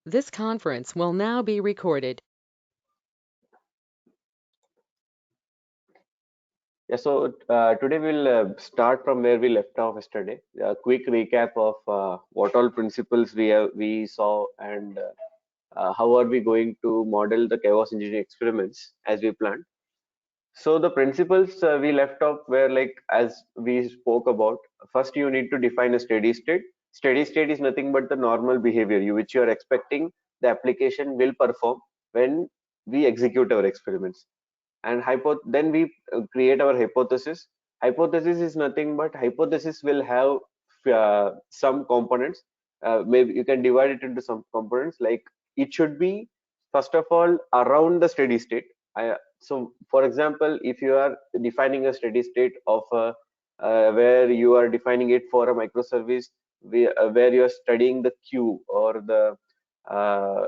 This conference will now be recorded. Yeah, so today we'll start from where we left off yesterday. A quick recap of what all principles we saw and how are we going to model the chaos engineering experiments as we planned. So the principles we left off were like as we spoke about. First, you need to define a steady state. Steady state is nothing but the normal behavior which you are expecting the application will perform when we execute our experiments. And then we create our hypothesis. Hypothesis is nothing but hypothesis will have some components. Maybe you can divide it into some components, like it should be first of all around the steady state. So for example, if you are defining a steady state of where you are defining it for a microservice, where you are studying the queue or the uh,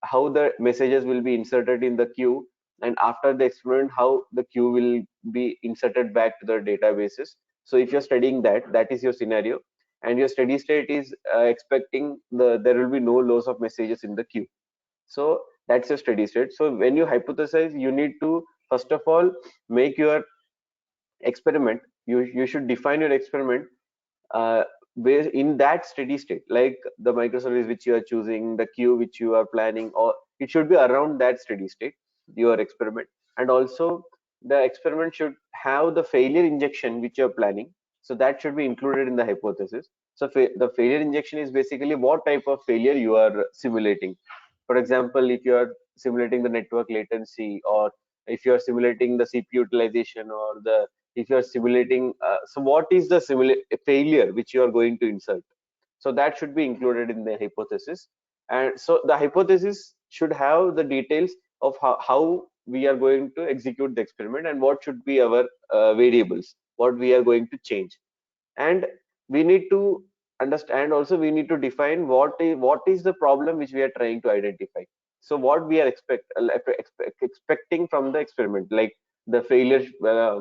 how the messages will be inserted in the queue, and after the experiment how the queue will be inserted back to the databases. So if you're studying that, that is your scenario, and your steady state is expecting there will be no loss of messages in the queue. So that's your steady state. So when you hypothesize, you need to first of all make your experiment. You should define your experiment uh, in that steady state, like the microservice which you are choosing, the queue which you are planning, or it should be around that steady state, your experiment. And also the experiment should have the failure injection which you're planning. So that should be included in the hypothesis. So the failure injection is basically what type of failure you are simulating. For example, if you are simulating the network latency, or if you are simulating the CPU utilization, or the if you are simulating, so what is the failure which you are going to insert? So that should be included in the hypothesis. And so the hypothesis should have the details of how we are going to execute the experiment, and what should be our variables, what we are going to change. And we need to understand also, we need to define what is the problem which we are trying to identify. So what we are expecting from the experiment, like the failure,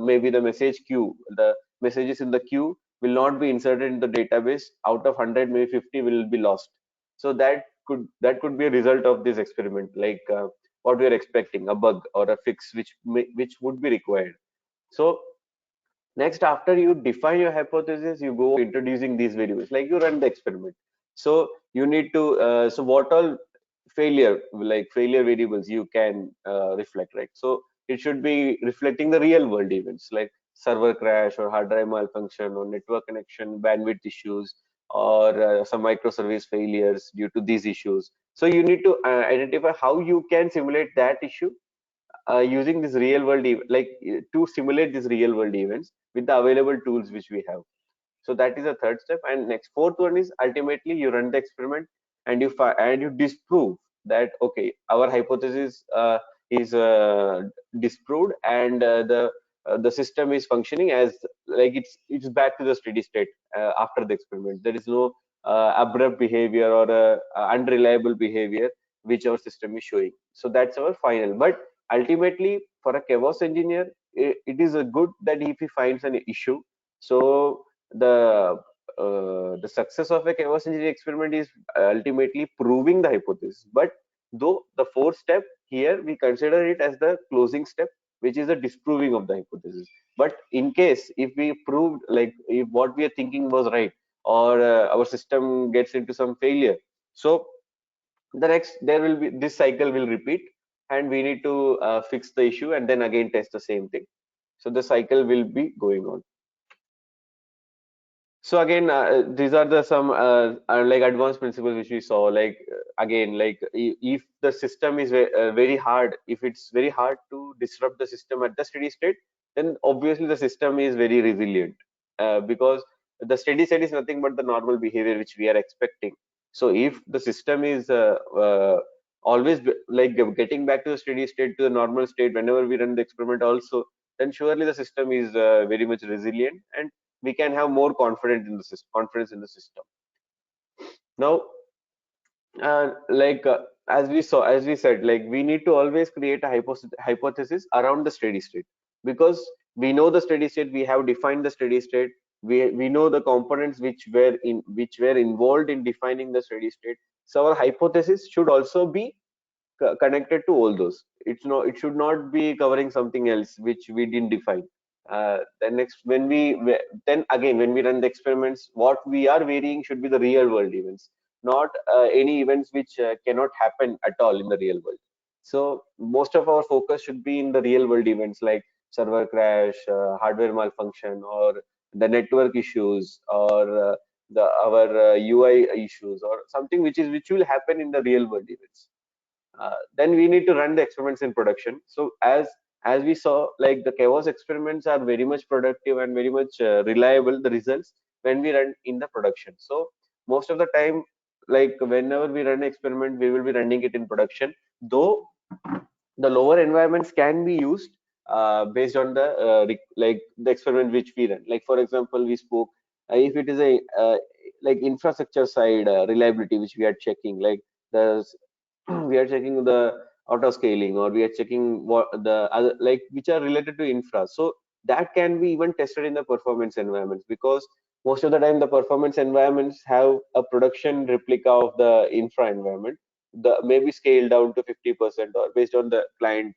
maybe the message queue, the messages in the queue will not be inserted in the database. Out of 100, maybe 50 will be lost. So that could be a result of this experiment, like what we are expecting, a bug or a fix which would be required. So next, after you define your hypothesis, you go introducing these variables, like you run the experiment. So you need to, so what all like failure variables you can reflect, right? So it should be reflecting the real world events, like server crash or hard drive malfunction or network connection bandwidth issues, or some microservice failures due to these issues. So you need to identify how you can simulate that issue using this real world to simulate these real world events with the available tools which we have. So that is the third step. And next, fourth one is ultimately you run the experiment, and you disprove that okay, our hypothesis is disproved, and the system is functioning as like it's back to the steady state after the experiment. There is no abrupt behavior or unreliable behavior which our system is showing. So that's our final. But ultimately, for a chaos engineer, it is a good that if he finds an issue, so the success of a chaos engineering experiment is ultimately proving the hypothesis. But though the fourth step here, we consider it as the closing step, which is the disproving of the hypothesis. But in case if we proved, like if what we are thinking was right, or our system gets into some failure, so the next there will be this cycle will repeat, and we need to fix the issue and then again test the same thing. So the cycle will be going on. So again, these are the some like advanced principles which we saw. Like again, like if the system is very hard, if it's very hard to disrupt the system at the steady state, then obviously the system is very resilient, because the steady state is nothing but the normal behavior which we are expecting. So if the system is always like getting back to the steady state, to the normal state whenever we run the experiment also, then surely the system is very much resilient, and we can have more confidence in the system. Now, as we said, like we need to always create a hypothesis around the steady state, because we know the steady state, we have defined the steady state, we know the components which were involved in defining the steady state. So our hypothesis should also be connected to all those. It should not be covering something else which we didn't define. Then next, then again when we run the experiments, what we are varying should be the real world events, not any events which cannot happen at all in the real world. So most of our focus should be in the real world events like server crash, hardware malfunction, or the network issues, or the our UI issues, or something which will happen in the real world events. Then we need to run the experiments in production. So as we saw, like the chaos experiments are very much productive and very much reliable, the results, when we run in the production. So most of the time, like whenever we run an experiment, we will be running it in production, though the lower environments can be used based on the like the experiment which we run. Like for example, we spoke, if it is a like infrastructure side reliability which we are checking, like the we are checking the auto scaling, or we are checking what the other, like which are related to infra. So that can be even tested in the performance environments, because most of the time the performance environments have a production replica of the infra environment, the maybe scaled down to 50% or based on the client,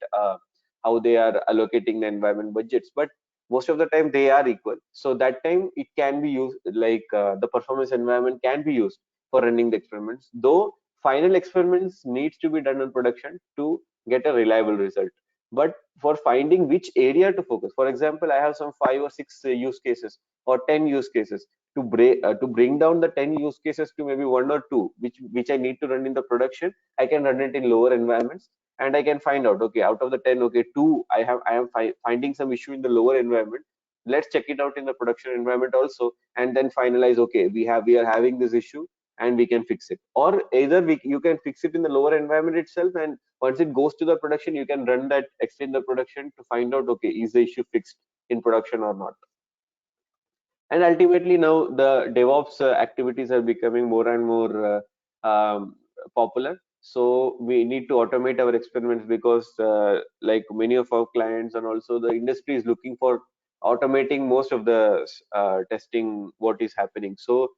how they are allocating the environment budgets, but most of the time they are equal. So that time it can be used, like the performance environment can be used for running the experiments, though final experiments needs to be done on production to get a reliable result. But for finding which area to focus, for example, I have some 5 or 6 use cases or 10 use cases, to bring down the 10 use cases to maybe 1 or 2 which I need to run in the production. I can run it in lower environments, and I can find out, okay, out of the 10, okay, 2 I am finding some issue in the lower environment. Let's check it out in the production environment also, and then finalize, okay, we are having this issue and we can fix it. Or either you can fix it in the lower environment itself, and once it goes to the production, you can run that extend the production to find out, okay, is the issue fixed in production or not. And ultimately now the DevOps activities are becoming more and more popular. So we need to automate our experiments, because like many of our clients and also the industry is looking for automating most of the testing what is happening. So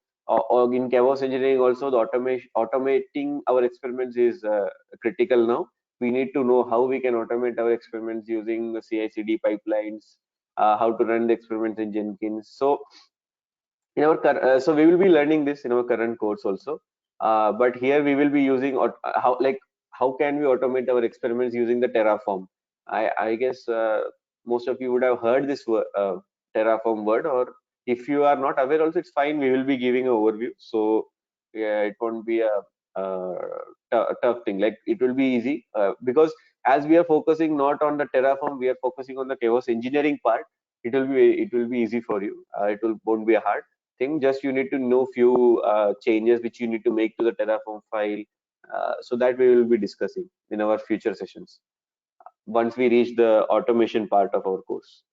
in chaos engineering also, the automation automating our experiments is critical now. We need to know how we can automate our experiments using the CI/CD pipelines, how to run the experiments in Jenkins. So in our so we will be learning this in our current course also, but here we will be using how, like how can we automate our experiments using the Terraform. I guess most of you would have heard this Terraform word, or if you are not aware also, it's fine, we will be giving an overview. So yeah, it won't be a tough thing, like it will be easy, because as we are focusing not on the Terraform, we are focusing on the chaos engineering part. It will be easy for you. Won't be a hard thing. Just you need to know few changes which you need to make to the Terraform file. So that we will be discussing in our future sessions once we reach the automation part of our course.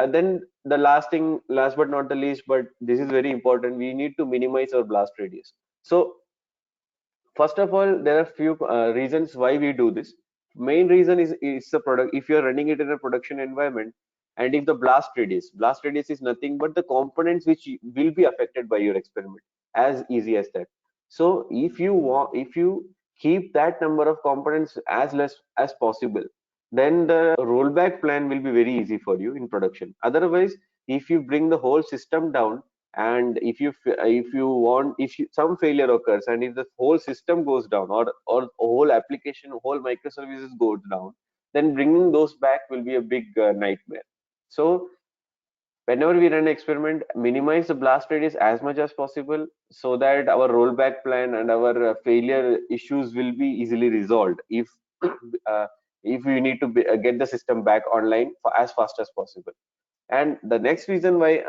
Then the last thing, last but not the least, but this is very important, we need to minimize our blast radius. So first of all, there are few reasons why we do this. Main reason is it's the product. If you're running it in a production environment, and if the blast radius is nothing but the components which will be affected by your experiment, as easy as that. So if you keep that number of components as less as possible, then the rollback plan will be very easy for you in production. Otherwise, if you bring the whole system down, and if some failure occurs, and if the whole system goes down, or whole application, whole microservices goes down, then bringing those back will be a big nightmare. So whenever we run an experiment, minimize the blast radius as much as possible, so that our rollback plan and our failure issues will be easily resolved if uh, if we need to get the system back online for as fast as possible. And the next reason why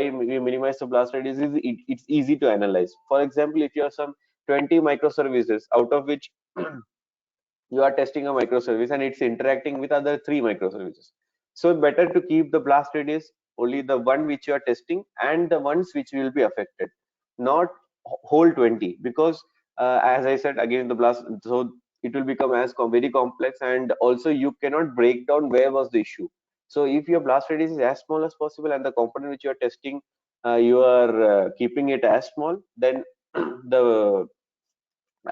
we minimize the blast radius is it's easy to analyze. For example, if you have some 20 microservices, out of which you are testing a microservice and it's interacting with other 3 microservices, so better to keep the blast radius only the one which you are testing and the ones which will be affected, not whole 20, because as I said again, the blast, so it will become very complex, and also you cannot break down where was the issue. So if your blast radius is as small as possible and the component which you are testing, you are keeping it as small, then the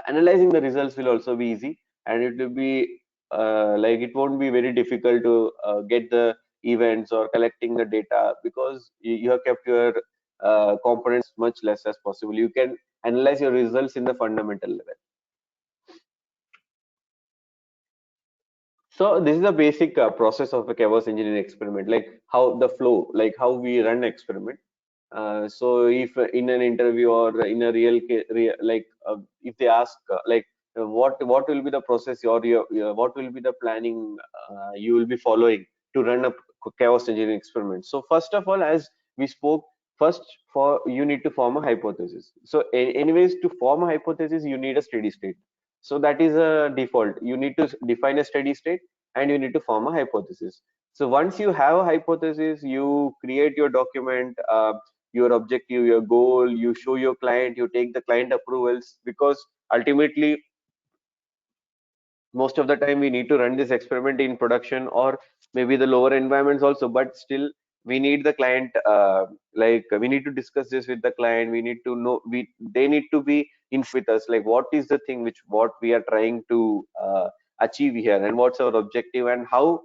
Analyzing the results will also be easy, and it will be like it won't be very difficult to get the events or collecting the data, because you have kept your components much less as possible. You can analyze your results in the fundamental level. So this is the basic process of a chaos engineering experiment, like how the flow, like how we run experiment. So if in an interview or in a like if they ask what will be the process, or what will be the planning you will be following to run a chaos engineering experiment. So first of all, as we spoke, first for you need to form a hypothesis. So anyways, to form a hypothesis, you need a steady state. So that is a default. You need to define a steady state, and you need to form a hypothesis. So once you have a hypothesis, you create your document, your objective, your goal, you show your client, you take the client approvals, because ultimately most of the time we need to run this experiment in production, or maybe the lower environments also, but still we need the client, we need to discuss this with the client. We need to know, we they need to be in with us, like what is the thing which what we are trying to achieve here, and what's our objective, and how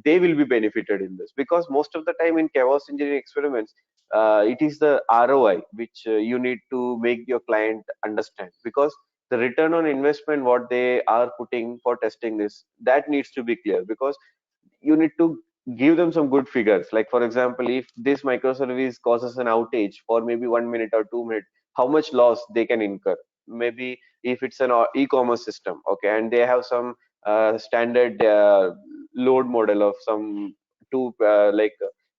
they will be benefited in this. Because most of the time in chaos engineering experiments, it is the ROI which you need to make your client understand, because the return on investment what they are putting for testing this, that needs to be clear. Because you need to give them some good figures, like for example, if this microservice causes an outage for maybe 1 minute or 2 minutes, how much loss they can incur. Maybe if it's an e-commerce system, okay, and they have some standard load model of some two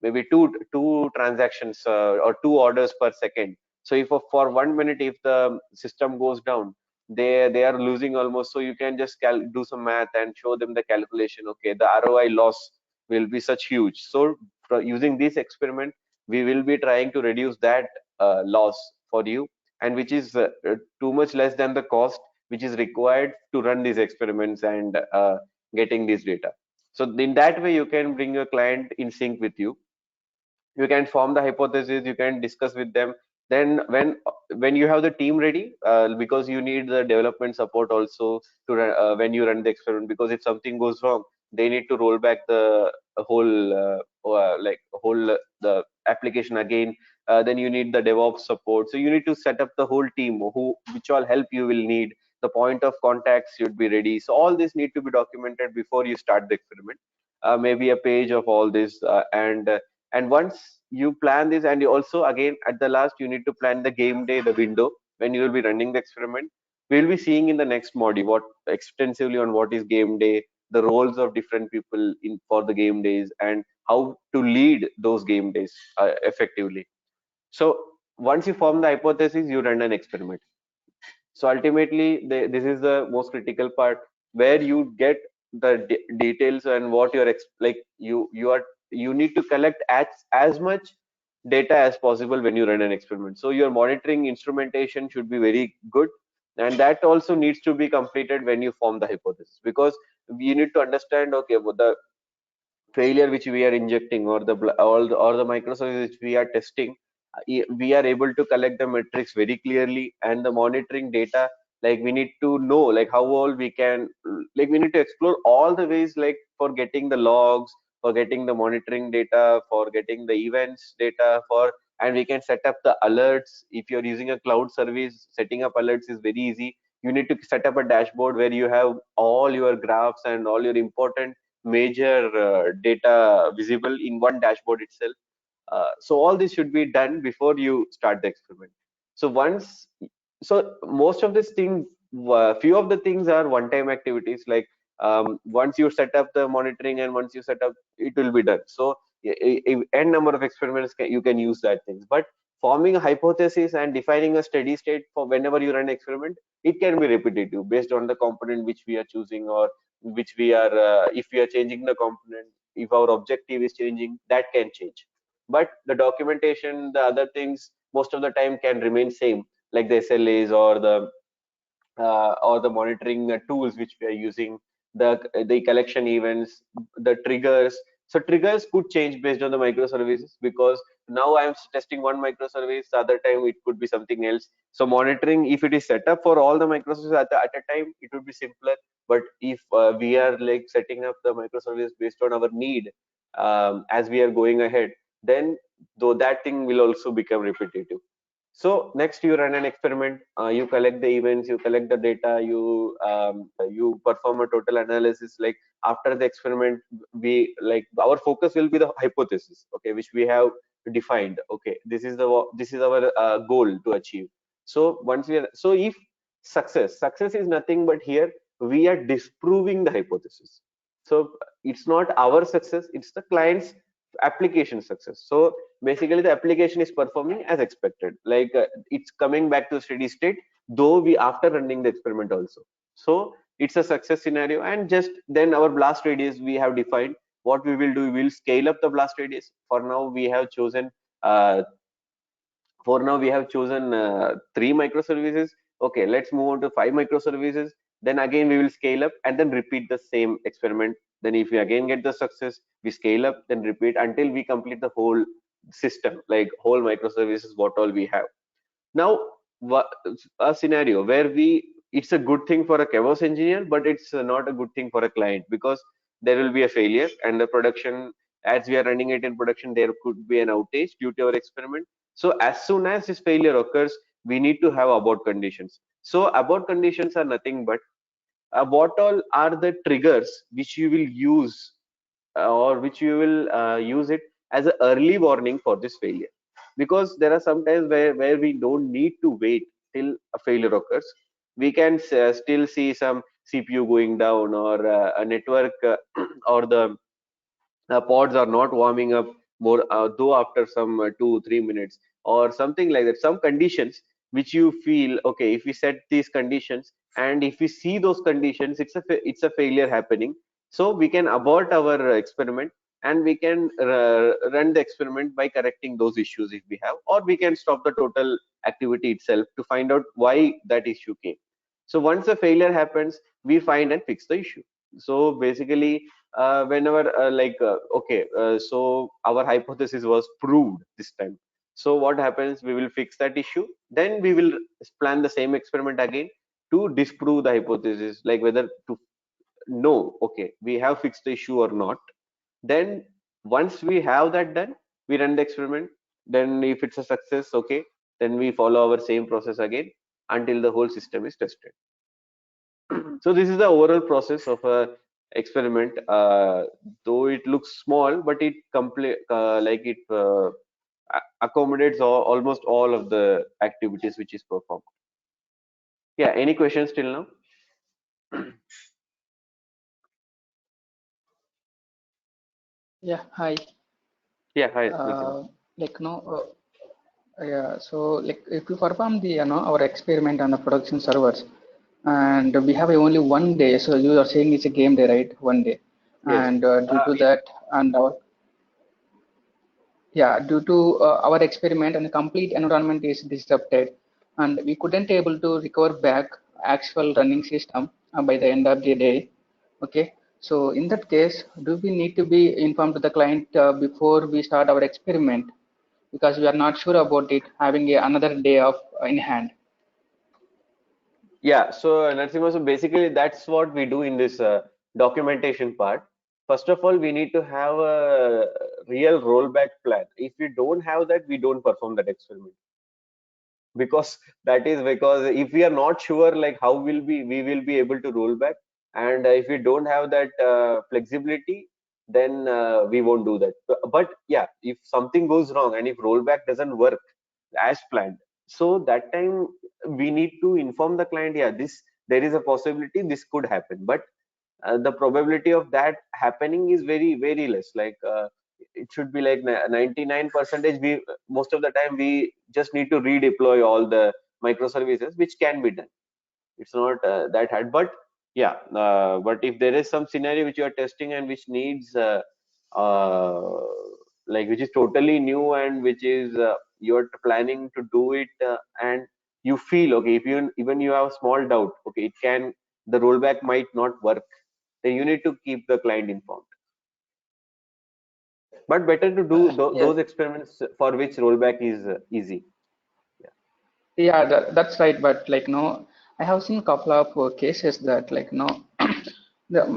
maybe two transactions or two orders per second. So if for 1 minute if the system goes down, they are losing almost. So you can just do some math and show them the calculation. Okay, the ROI loss will be such huge. So using this experiment, we will be trying to reduce that loss for you, and which is too much less than the cost which is required to run these experiments and getting this data. So in that way, you can bring your client in sync with you. You can form the hypothesis, you can discuss with them. Then when you have the team ready, because you need the development support also to when you run the experiment, because if something goes wrong, they need to roll back the whole the application again. Then you need the DevOps support, so you need to set up the whole team who which all help you will need. The point of contact should be ready. So all this need to be documented before you start the experiment. Maybe a page of all this, and once you plan this, and you also again at the last you need to plan the game day, the window when you will be running the experiment. We will be seeing in the next module what extensively on what is game day, the roles of different people in for the game days, and how to lead those game days effectively. So once you form the hypothesis, you run an experiment. So ultimately this is the most critical part, where you get the details and what you're you need to collect as much data as possible when you run an experiment. So your monitoring instrumentation should be very good, and that also needs to be completed when you form the hypothesis, because you need to understand, okay, what the failure which we are injecting, or or the microservices which we are testing, we are able to collect the metrics very clearly, and the monitoring data, like we need to know like how all we can, like we need to explore all the ways, like for getting the logs, for getting the monitoring data, for getting the events data, for and we can set up the alerts. If you're using a cloud service, setting up alerts is very easy. You need to set up a dashboard where you have all your graphs and all your important major data visible in one dashboard itself. So all this should be done before you start the experiment. So most of this thing, few of the things are one-time activities. Like once you set up the monitoring and once you set up, it will be done. So n number of experiments you can use that things. But forming a hypothesis and defining a steady state for whenever you run an experiment, it can be repetitive based on the component which we are choosing, or which we are if we are changing the component, if our objective is changing, that can change. But the documentation, the other things, most of the time can remain same, like the SLAs or the monitoring tools which we are using, the collection events, the triggers. So triggers could change based on the microservices, because now I'm testing one microservice, the other time it could be something else. So monitoring, if it is set up for all the microservices at a time, it would be simpler. But if we are like setting up the microservice based on our need, as we are going ahead, then though that thing will also become repetitive. So next you run an experiment, you collect the events, you collect the data, you perform a total analysis. Like after the experiment, we like our focus will be the hypothesis, okay, which we have defined. Okay, this is our goal to achieve. So once we are, so if success is nothing but here we are disproving the hypothesis. So it's not our success, it's the client's application success. So basically the application is performing as expected, like it's coming back to steady state, though we after running the experiment also. So it's a success scenario. And just then our blast radius we have defined. What we will do, we will scale up the blast radius. For now we have chosen uh, three microservices. Okay, let's move on to five microservices. Then again we will scale up and then repeat the same experiment. Then if we again get the success, we scale up, then repeat until we complete the whole system, like whole microservices what all we have. Now a scenario where we, it's a good thing for a Kavos engineer, but it's not a good thing for a client, because there will be a failure and the production, as we are running it in production, there could be an outage due to our experiment. So as soon as this failure occurs, we need to have abort conditions. So abort conditions are nothing but what all are the triggers which you will use, or which you will use it as an early warning for this failure. Because there are some times where we don't need to wait till a failure occurs. We can still see some CPU going down, or a network or the pods are not warming up more, though after some 2 3 minutes or something like that, some conditions which you feel okay, if we set these conditions and if we see those conditions, it's a failure happening. So we can abort our experiment, and we can run the experiment by correcting those issues if we have, or we can stop the total activity itself to find out why that issue came. So once a failure happens, we find and fix the issue. So basically whenever okay, so our hypothesis was proved this time. So what happens, we will fix that issue, then we will plan the same experiment again to disprove the hypothesis, like whether to know, okay, we have fixed the issue or not. Then once we have that done, we run the experiment. Then if it's a success, okay, then we follow our same process again until the whole system is tested. So this is the overall process of a experiment. Though it looks small, but it complete it accommodates almost all of the activities which is performed. Yeah. Any questions till now? Yeah, hi. Yeah. Hi, Nitin. Uh, like no, yeah. So like if you perform the our experiment on the production servers, and we have only one day. So you are saying it's a game day, right? One day, Yes. and due to that, and our yeah, due to our experiment and the complete environment is disrupted, and we couldn't able to recover back actual running system by the end of the day. Okay, so in that case, do we need to be informed to the client before we start our experiment, because we are not sure about it having another day of in hand? Yeah. So Narasimha, so basically that's what we do in this documentation part. First of all, we need to have a real rollback plan. If we don't have that, we don't perform that experiment. Because that is because if we are not sure like how will we will be able to roll back, and if we don't have that flexibility, then we won't do that. But yeah, if something goes wrong and if rollback doesn't work as planned, so that time we need to inform the client, yeah, this, there is a possibility this could happen, but the probability of that happening is very very less. Like it should be like 99 percentage. We most of the time we just need to redeploy all the microservices, which can be done. It's not that hard. But yeah, but if there is some scenario which you are testing and which needs uh, like which is totally new, and which is you're planning to do it, and you feel okay, if you even you have a small doubt, okay, it can, the rollback might not work, then you need to keep the client informed. but better to do Yes. those experiments for which rollback is easy. Yeah, that's right. But like, no, I have seen a couple of cases that like, no,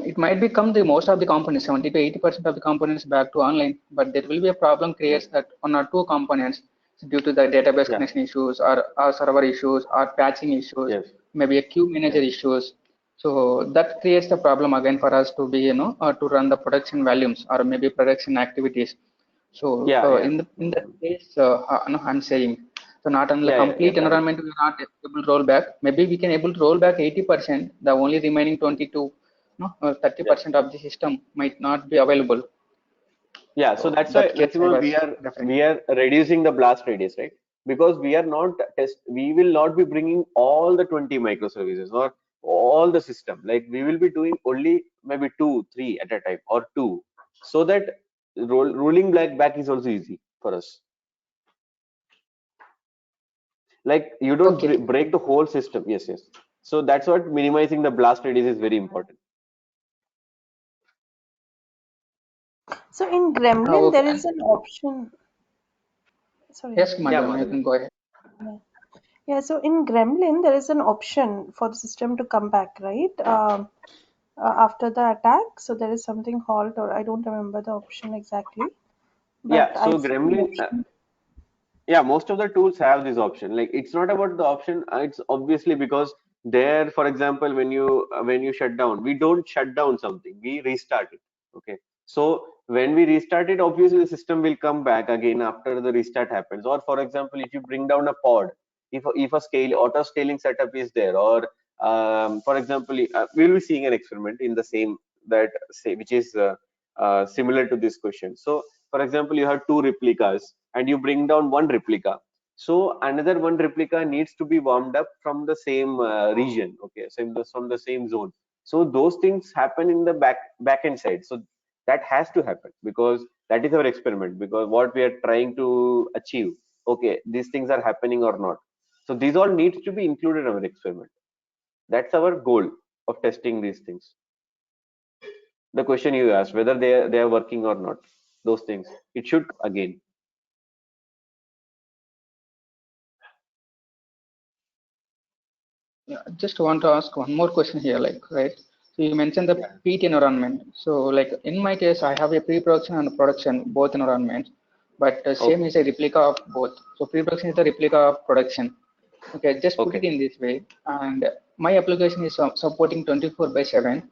it might become the most of the components, 70 to 80% of the components back to online, but there will be a problem Yeah, creates that one or two components due to the database yeah, connection issues or server issues or patching issues, yes, maybe a queue manager yes, issues. So that creates the problem again for us to be, to run the production volumes or maybe production activities. So yeah, yeah. in that Mhm. case, no, I'm saying, so not on the Yeah, yeah, yeah, complete correct. environment we are not able to roll back. Maybe we can able to roll back 80%. The only remaining 20 to no, Yeah, 30% of the system might not be available. yeah. So So that's why, that case I Narasimha, was referring. we are reducing the blast radius, right? Because we are not test. We will not be bringing all the 20 microservices or all the system. Like we will be doing only maybe two, three at a time, or two, so that rolling back is also easy for us. Like you don't Okay. break the whole system. Yes, yes. So that's what minimizing the blast radius is very important. So in Gremlin, Okay. there is an option. Sorry. Yes, Yeah, madam, you Madhavi. can go ahead. Yeah. Yeah. So in Gremlin, there is an option for the system to come back, right? After the attack. So there is something called, or I don't remember the option exactly, but Yeah. I So see the Gremlin. option. Yeah, most of the tools have this option. Like it's not about the option, it's obviously because there, for example, when you shut down, we don't shut down something, we restart it. Okay, so when we restart it, obviously the system will come back again after the restart happens. Or for example, if you bring down a pod, if a scale auto scaling setup is there, or for example, we'll be seeing an experiment in the same that say which is similar to this question. So for example, you have two replicas and you bring down one replica, so another one replica needs to be warmed up from the same region, okay, from the same zone. So those things happen in the back end side. So that has to happen because that is our experiment, because what we are trying to achieve, okay, these things are happening or not. So these all needs to be included in our experiment. That's our goal of testing these things. The question you asked, whether they are working or not, those things, it should again. Yeah, just want to ask one more question here, like, right? So you mentioned the Yeah. PT environment. So like in my case, I have a pre-production and production, both environments, but same Okay. is a replica of both. So pre-production is the replica of production. Okay, just put it Okay. in this way. And my application is supporting 24 by 7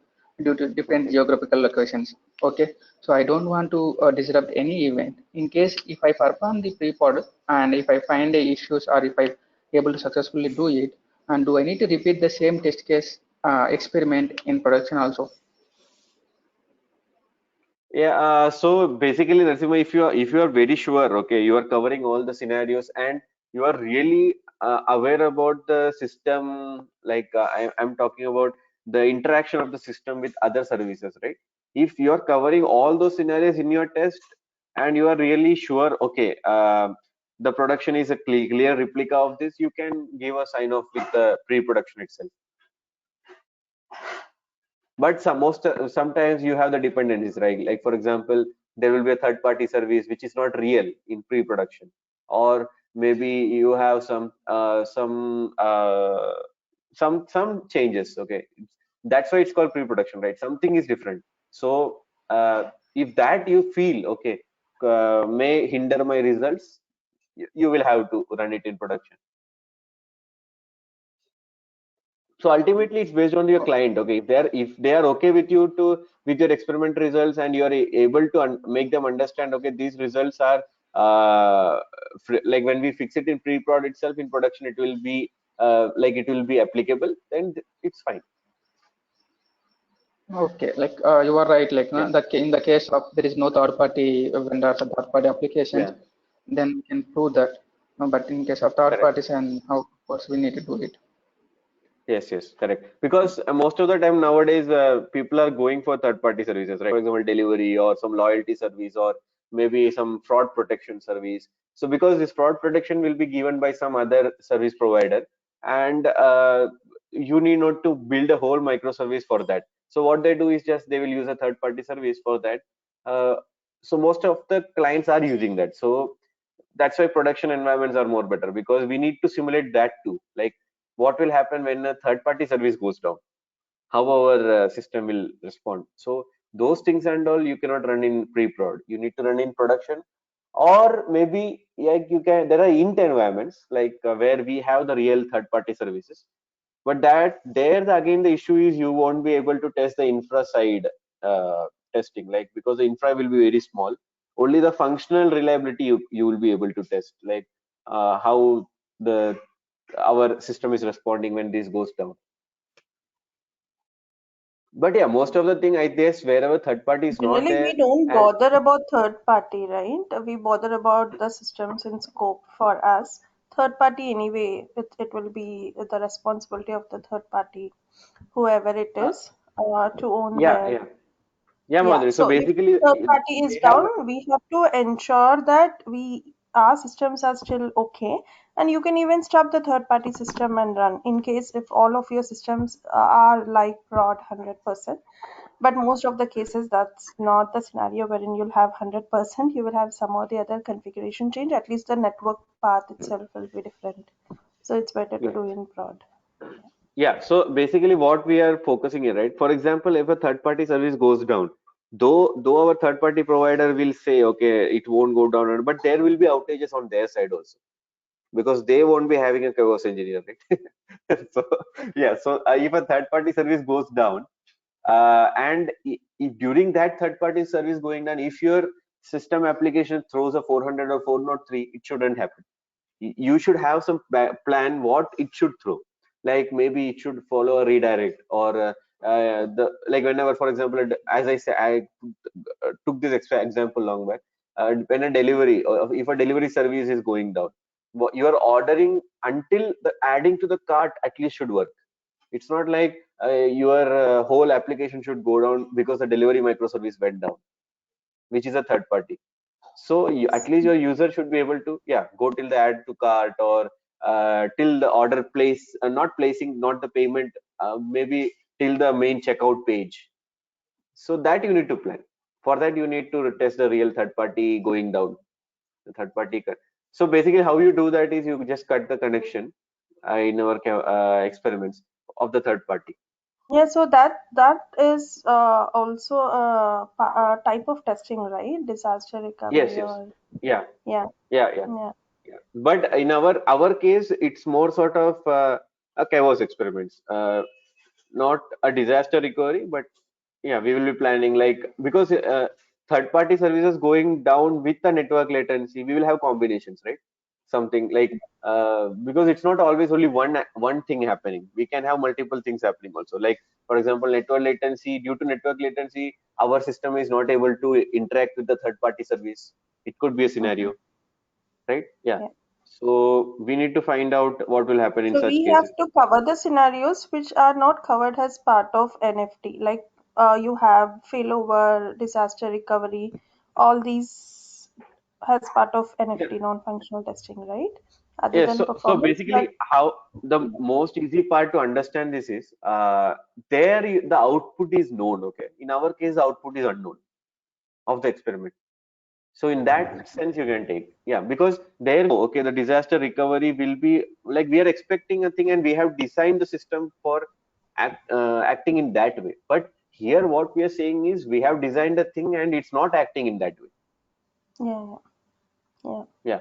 due to different Okay. geographical locations. Okay, so I don't want to disrupt any event. In case if I perform the pre-prod and if I find the issues or if I able to successfully do it, and do I need to repeat the same test case experiment in production also? Yeah. So basically, Narasimha, if you are very sure, okay, you are covering all the scenarios and you are really aware about the system, like I'm talking about the interaction of the system with other services, right? If you are covering all those scenarios in your test and you are really sure, okay, the production is a clear replica of this, you can give a sign off with the pre-production itself. But sometimes you have the dependencies, right? Like for example, there will be a third party service which is not real in pre-production, or maybe you have some changes. Okay, that's why it's called pre-production, right? Something is different. So if that you feel okay may hinder my results, you will have to run it in production. So ultimately it's based on your client. Okay, if they are okay with you to with your experiment results and you are able to make them understand, okay, these results are like when we fix it in pre-prod itself, in production it will be like it will be applicable, then it's fine. Okay, like you are right. Like Yeah, that in the case of there is no third-party vendors or third-party applications, yeah, then we can prove that. But in case of third correct. parties, and how of course we need to do it. Yes, yes, correct. Because most of the time nowadays, people are going for third-party services, right? For example, delivery or some loyalty service or maybe some fraud protection service. So because this fraud protection will be given by some other service provider, and you need not to build a whole microservice for that. So what they do is just they will use a third-party service for that. Uh, So most of the clients are using that. So that's why production environments are more better, because we need to simulate that too. Like what will happen when a third party service goes down, how our system will respond. So those things and all you cannot run in pre-prod. You need to run in production, or maybe like you can. There are int environments like where we have the real third-party services, but that there again the issue is you won't be able to test the infra side testing, like because the infra will be very small. Only the functional reliability you will be able to test, like how the our system is responding when this goes down. But yeah, most of the thing I guess wherever third party is not Generally, we there, don't and bother about third party, right? We bother about the systems in scope for us. Third party, anyway, it will be the responsibility of the third party, whoever it uh, is, to own yeah, their. yeah, yeah, Yeah. Madhuri. So So if basically, third party is they have down, we have to ensure that our systems are still okay, and you can even stop the third party system and run in case if all of your systems are like prod 100%. But most of the cases, that's not the scenario wherein you'll have 100%. You will have some or the other configuration change. At least the network path itself will be different. So it's better to yeah, do in prod. yeah. So basically, what we are focusing here, right? For example, if a third party service goes down, though our third party provider will say, okay, it won't go down, but there will be outages on their side also, because they won't be having a chaos engineer, right? So yeah, so if a third party service goes down, and during that third party service going down, if your system application throws a 400 or 403, it shouldn't happen. You should have some plan what it should throw, like maybe it should follow a redirect, or the like whenever, for example, as I say, I took this extra example long back. When a delivery, or if a delivery service is going down, you are ordering until the adding to the cart at least should work. It's not like your whole application should go down because the delivery microservice went down, which is a third party. So at least your user should be able to, yeah, go till the add to cart, or till the order place, not placing, not the payment, maybe till the main checkout page. So that you need to plan. For that, you need to test the real third party going down, the third party cut. So basically, how you do that is you just cut the connection in our experiments of the third party. Yeah, so that is also a type of testing, right? Disaster Yes, recovery yes, or yeah, yeah, yeah, yeah. yeah. Yeah. But in our case, it's more sort of a chaos experiments, not a disaster recovery. But yeah, we will be planning, like, because third party services going down with the network latency, we will have combinations, right? Something like, because it's not always only one thing happening. We can have multiple things happening also. Like for example, network latency, due to network latency, our system is not able to interact with the third party service. It could be a Mhm. scenario, right? Yeah. Yeah. So we need to find out what will happen in So such we have cases. to cover the scenarios which are not covered as part of NFT. Like you have failover, disaster recovery, all these as part of Yeah. NFT, non-functional testing, right? Other Yes. than So performance, but basically, how the most easy part to understand this is, there the output is known. Okay. In our case, the output is unknown of the experiment. So in that sense, you can take, yeah, because there, okay, the disaster recovery will be like we are expecting a thing, and we have designed the system for acting in that way. But here, what we are saying is we have designed a thing, and it's not acting in that way. yeah, yeah, Yeah.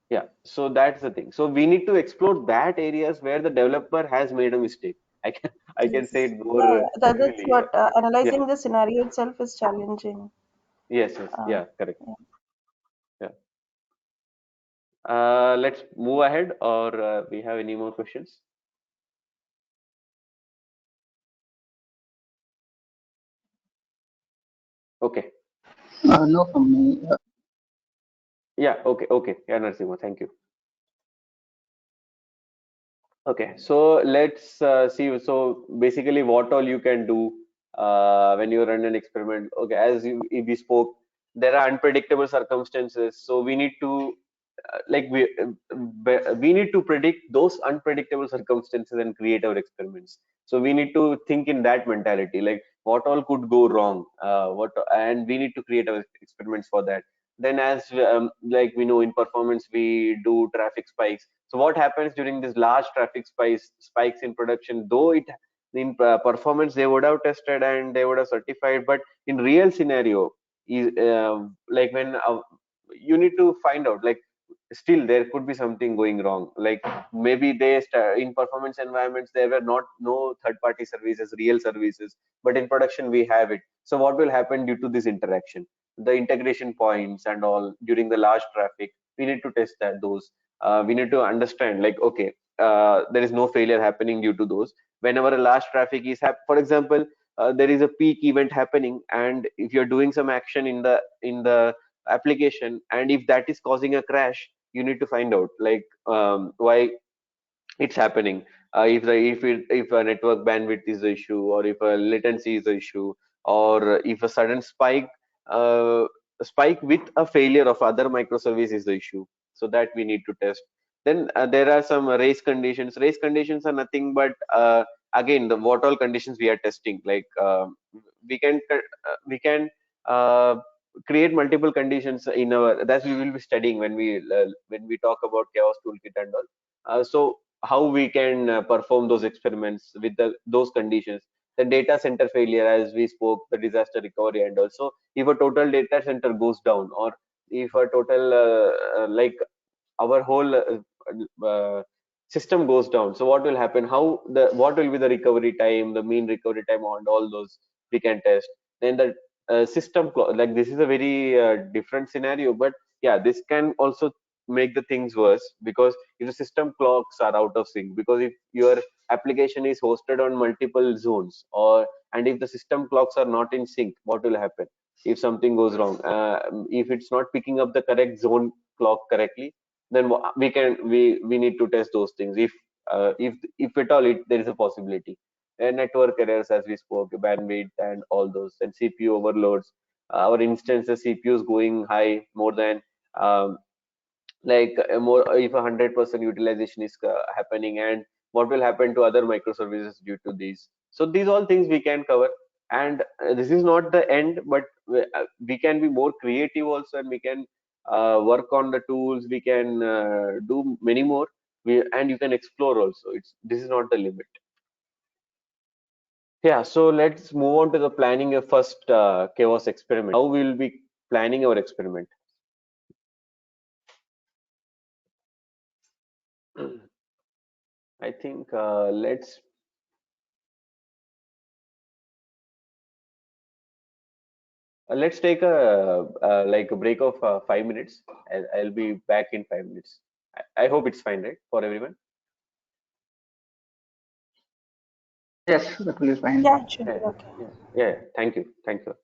Yeah, so that's the thing. So we need to explore that areas where the developer has made a mistake. I can say yes, it yeah, more that's easily. what Yeah. analyzing the scenario itself is challenging. Yes. Yes. Uh, Yeah. Correct. yeah. Yeah. Let's move ahead, or we have any more questions? Okay. No, from me. Yeah. Okay. Okay. Yeah, Narasimha. Thank you. Okay. So let's see. So basically, what all you can do when you run an experiment. Okay. As we spoke, there are unpredictable circumstances. So we need to like we need to predict those unpredictable circumstances and create our experiments. So we need to think in that mentality, like what all could go wrong, what and we need to create our experiments for that. Then as like we know in performance we do traffic spikes. So what happens during this large traffic spikes in production, though it in performance they would have tested and they would have certified, but in real scenario is like when you need to find out, like still there could be something going wrong, like maybe in performance environments there were not no third party services, real services, but in production we have it. So what will happen due to this interaction, the integration points and all during the large traffic, we need to test that those we need to understand, like okay, there is no failure happening due to those. Whenever a large traffic is for example, there is a peak event happening, and if you're doing some action in the application, and if that is causing a crash, you need to find out like why it's happening. If a network bandwidth is the issue, or if a latency is the issue, or if a sudden uh, spike with a failure of other microservice is the issue. So that we need to test. Then there are some race conditions. Race conditions are nothing but again the what all conditions we are testing. Like we can uh, create multiple conditions in our that we will be studying when we talk about chaos toolkit and all. So how we can perform those experiments with those conditions. The data center failure, as we spoke, the disaster recovery, and also if a total data center goes down, or if a total like our whole system goes down. So what will happen? What will be the recovery time, the mean recovery time, and all those we can test. Then the like this is a very different scenario, but yeah, this can also make the things worse, because if the system clocks are out of sync, because if your application is hosted on multiple zones, or and if the system clocks are not in sync, what will happen if something goes wrong? If it's not picking up the correct zone clock correctly, then we need to test those things. If at all there is a possibility. Network errors, as we spoke, bandwidth and all those, and CPU overloads. Our instances CPUs going high more than like more if 100% utilization is happening, and what will happen to other microservices due to these. So these all things we can cover, and this is not the end, but we can be more creative also, and we can work on the tools, we can do many more, and you can explore also. This is not the limit. Yeah, so let's move on to the planning a first chaos experiment. How we will be planning our experiment? I think let's take a like a break of 5 minutes. I'll be back in 5 minutes. I hope it's fine, right, for everyone? Yes, that will be fine. Yeah, it should Yeah, be okay. yeah. Thank you. Thank you.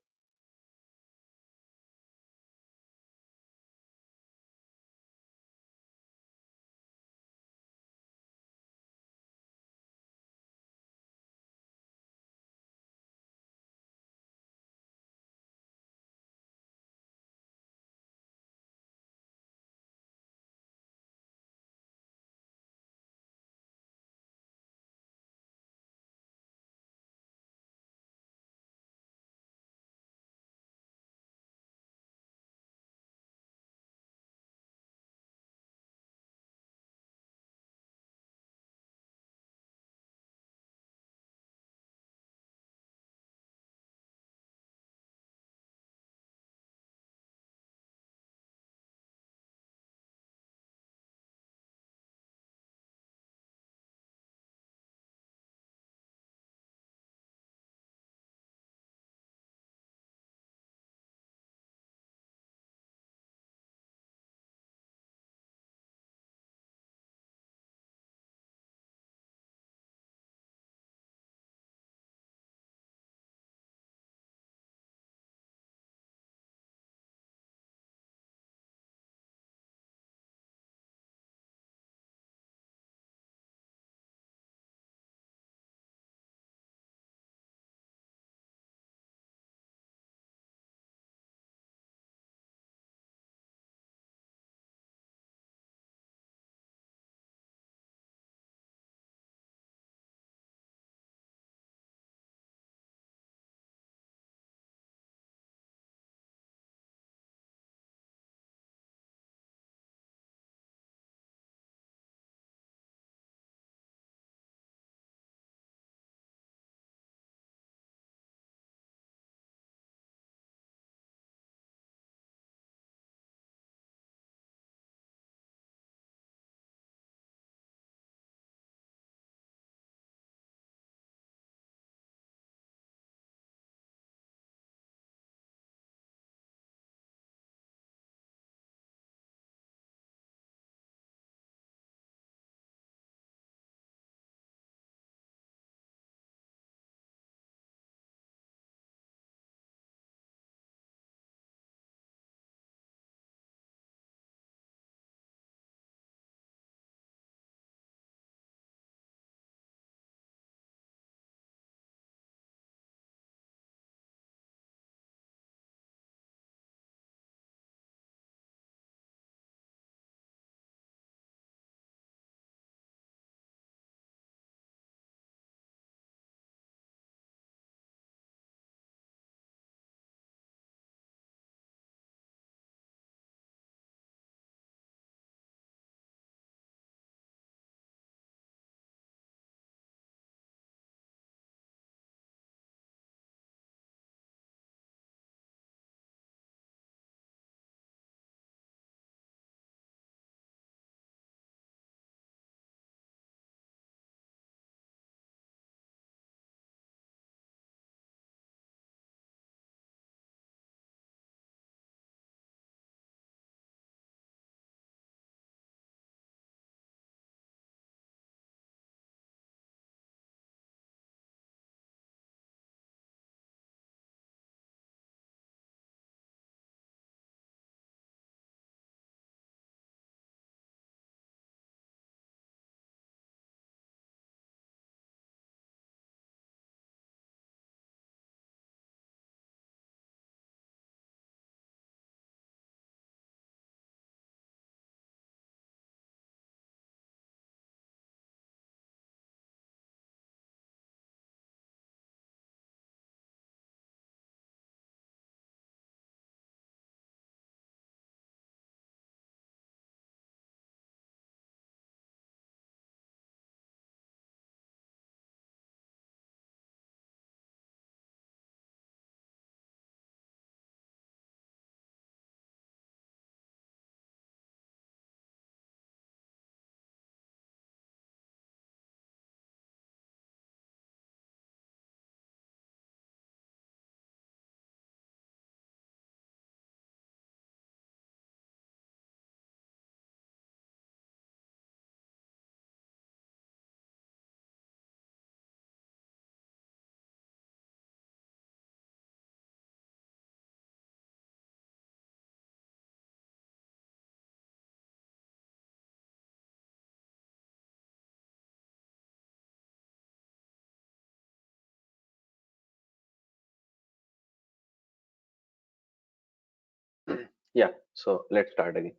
Yeah, so let's start again.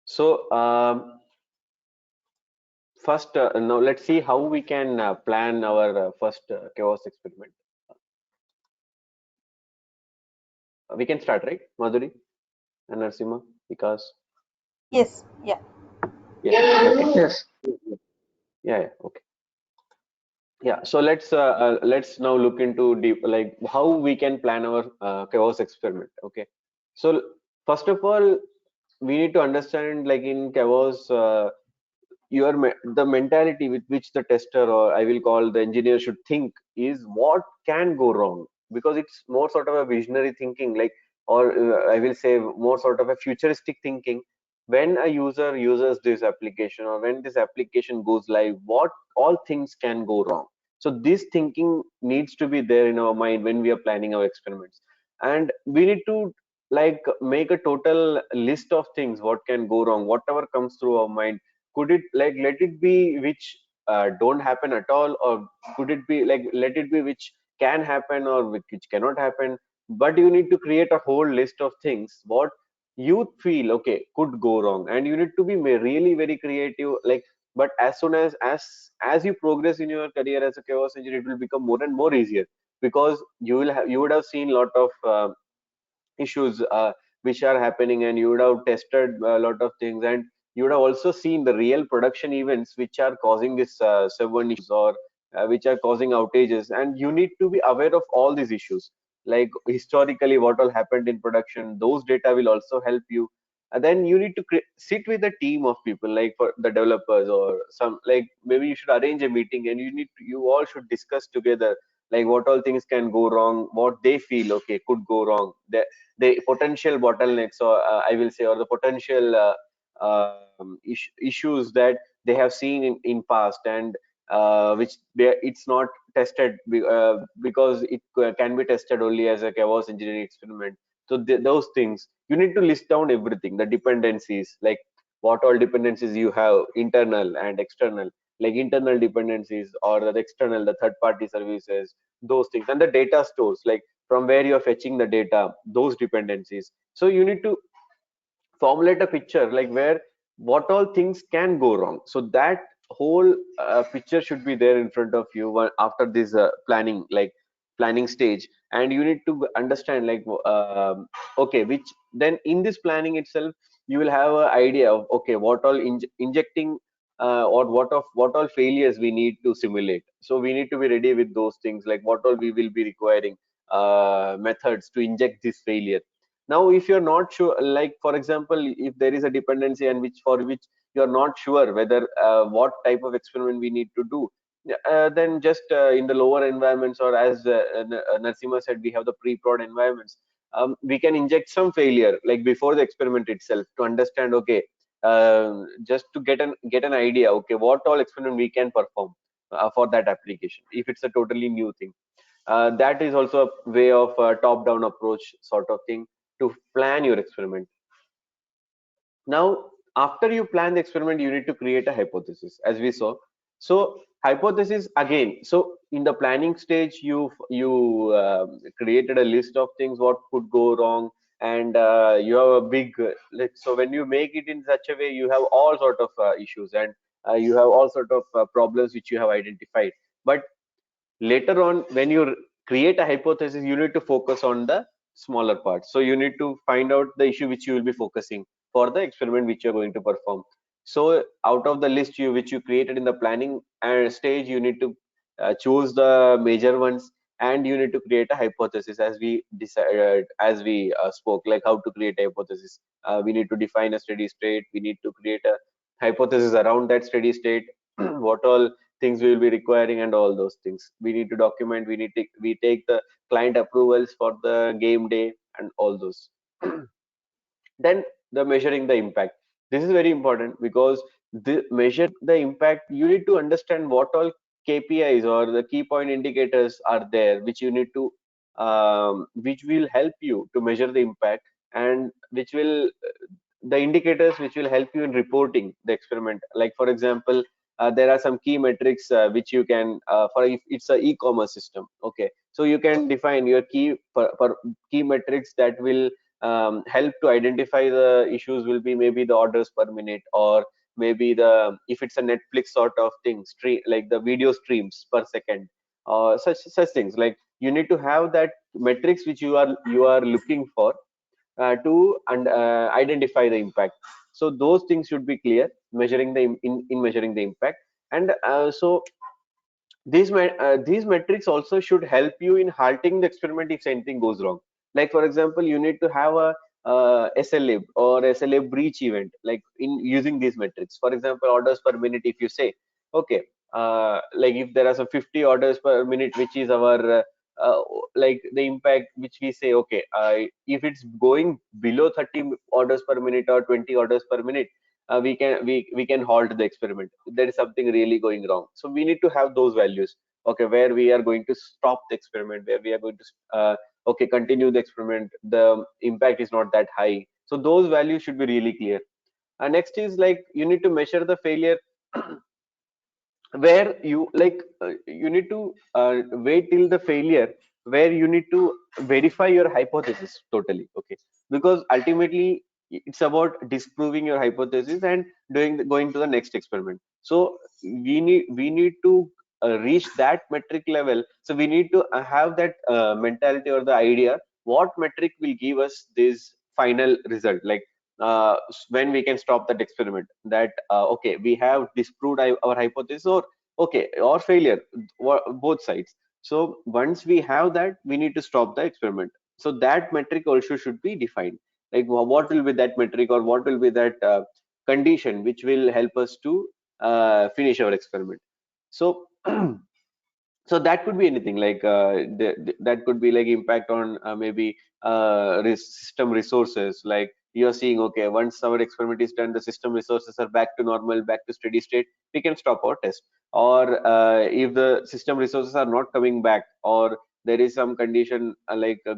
So first, now let's see how we can plan our first chaos experiment. We can start, right, Madhuri and Narsimha, because Yes, yeah. yes, okay, Yes. yeah, okay, yeah. So let's now look into deep, like how we can plan our chaos experiment. Okay, so first of all, we need to understand, like in chaos. The mentality with which the tester, or I will call the engineer, should think is what can go wrong, because it's more sort of a visionary thinking, like, or I will say more sort of a futuristic thinking. When a user uses this application, or when this application goes live, what all things can go wrong. So this thinking needs to be there in our mind when we are planning our experiments, and we need to like make a total list of things what can go wrong, whatever comes through our mind. Could it, like, let it be which don't happen at all, or could it be like let it be which can happen or which cannot happen. But you need to create a whole list of things what you feel okay could go wrong, and you need to be really very creative, like. But as soon as you progress in your career as a chaos engineer, it will become more and more easier, because you would have seen a lot of issues which are happening, and you would have tested a lot of things, and you would have also seen the real production events which are causing this server issues, or which are causing outages, and you need to be aware of all these issues, like historically what all happened in production. Those data will also help you. And then you need to sit with a team of people, like for the developers, or some, like maybe you should arrange a meeting, and you all should discuss together, like what all things can go wrong, what they feel okay could go wrong, the potential bottlenecks, or I will say, or the potential issues that they have seen in past, and which it's not tested because it can be tested only as a chaos engineering experiment. So those things you need to list down everything, the dependencies, like what all dependencies you have, internal and external, like internal dependencies, or the external, the third party services, those things, and the data stores, like from where you're fetching the data, those dependencies. So you need to formulate a picture, like where what all things can go wrong. So that whole picture should be there in front of you after this planning, like planning stage. And you need to understand, like okay, which then in this planning itself you will have an idea of okay what all injecting or what all failures we need to simulate. So we need to be ready with those things, like what all we will be requiring methods to inject this failure. Now if you're not sure, like for example, if there is a dependency and which you're not sure whether what type of experiment we need to do, then just in the lower environments, or as Narsima said, we have the pre-prod environments. We can inject some failure like before the experiment itself, to understand okay, just to get an idea okay what all experiment we can perform for that application if it's a totally new thing. That is also a way of top-down approach sort of thing to plan your experiment. Now, after you plan the experiment, you need to create a hypothesis, as we saw. So, hypothesis again. So, in the planning stage, you created a list of things what could go wrong, and you have a big like. So, when you make it in such a way, you have all sort of issues, and you have all sort of problems which you have identified. But later on, when you create a hypothesis, you need to focus on the smaller parts. So you need to find out the issue which you will be focusing for the experiment which you're going to perform. So out of the list which you created in the planning stage, you need to choose the major ones, and you need to create a hypothesis, as we decided, as we spoke, like how to create a hypothesis. We need to define a steady state, we need to create a hypothesis around that steady state, what all things we will be requiring, and all those things we need to document. We take the client approvals for the game day and all those. Then the measuring the impact, this is very important, because the measure the impact, you need to understand what all KPIs or the key point indicators are there, which you need to which will help you to measure the impact, and which will the indicators which will help you in reporting the experiment. Like for example, there are some key metrics which you can for if it's a e-commerce system, okay, so you can define your key metrics that will help to identify the issues will be maybe the orders per minute, or maybe the, if it's a Netflix sort of thing, stream like the video streams per second, or such things. Like you need to have that metrics which you are looking for to identify the impact. So those things should be clear, measuring in measuring the impact. And these metrics also should help you in halting the experiment if anything goes wrong. Like for example, you need to have a SLA or SLA breach event, like in using these metrics. For example, orders per minute. If you say, okay, like if there are some 50 orders per minute, which is our uh, like the impact, which we say, okay, if it's going below 30 orders per minute or 20 orders per minute, we can halt the experiment. There is something really going wrong, so we need to have those values. Okay, where we are going to stop the experiment, where we are going to okay, continue the experiment, the impact is not that high. So those values should be really clear. And next is like you need to measure the failure where you need to wait till the failure, where you need to verify your hypothesis totally. Okay, because ultimately it's about disproving your hypothesis and going to the next experiment. So we need to reach that metric level. So we need to have that mentality or the idea what metric will give us this final result, like when we can stop that experiment, that okay, we have disproved our hypothesis, or okay, or failure, both sides. So once we have that, we need to stop the experiment. So that metric also should be defined, like what will be that metric, or what will be that condition which will help us to finish our experiment. So so that could be anything, like that could be like impact on maybe system resources. Like you're seeing, okay, once our experiment is done, the system resources are back to normal, back to steady state, we can stop our test. Or if the system resources are not coming back, or there is some condition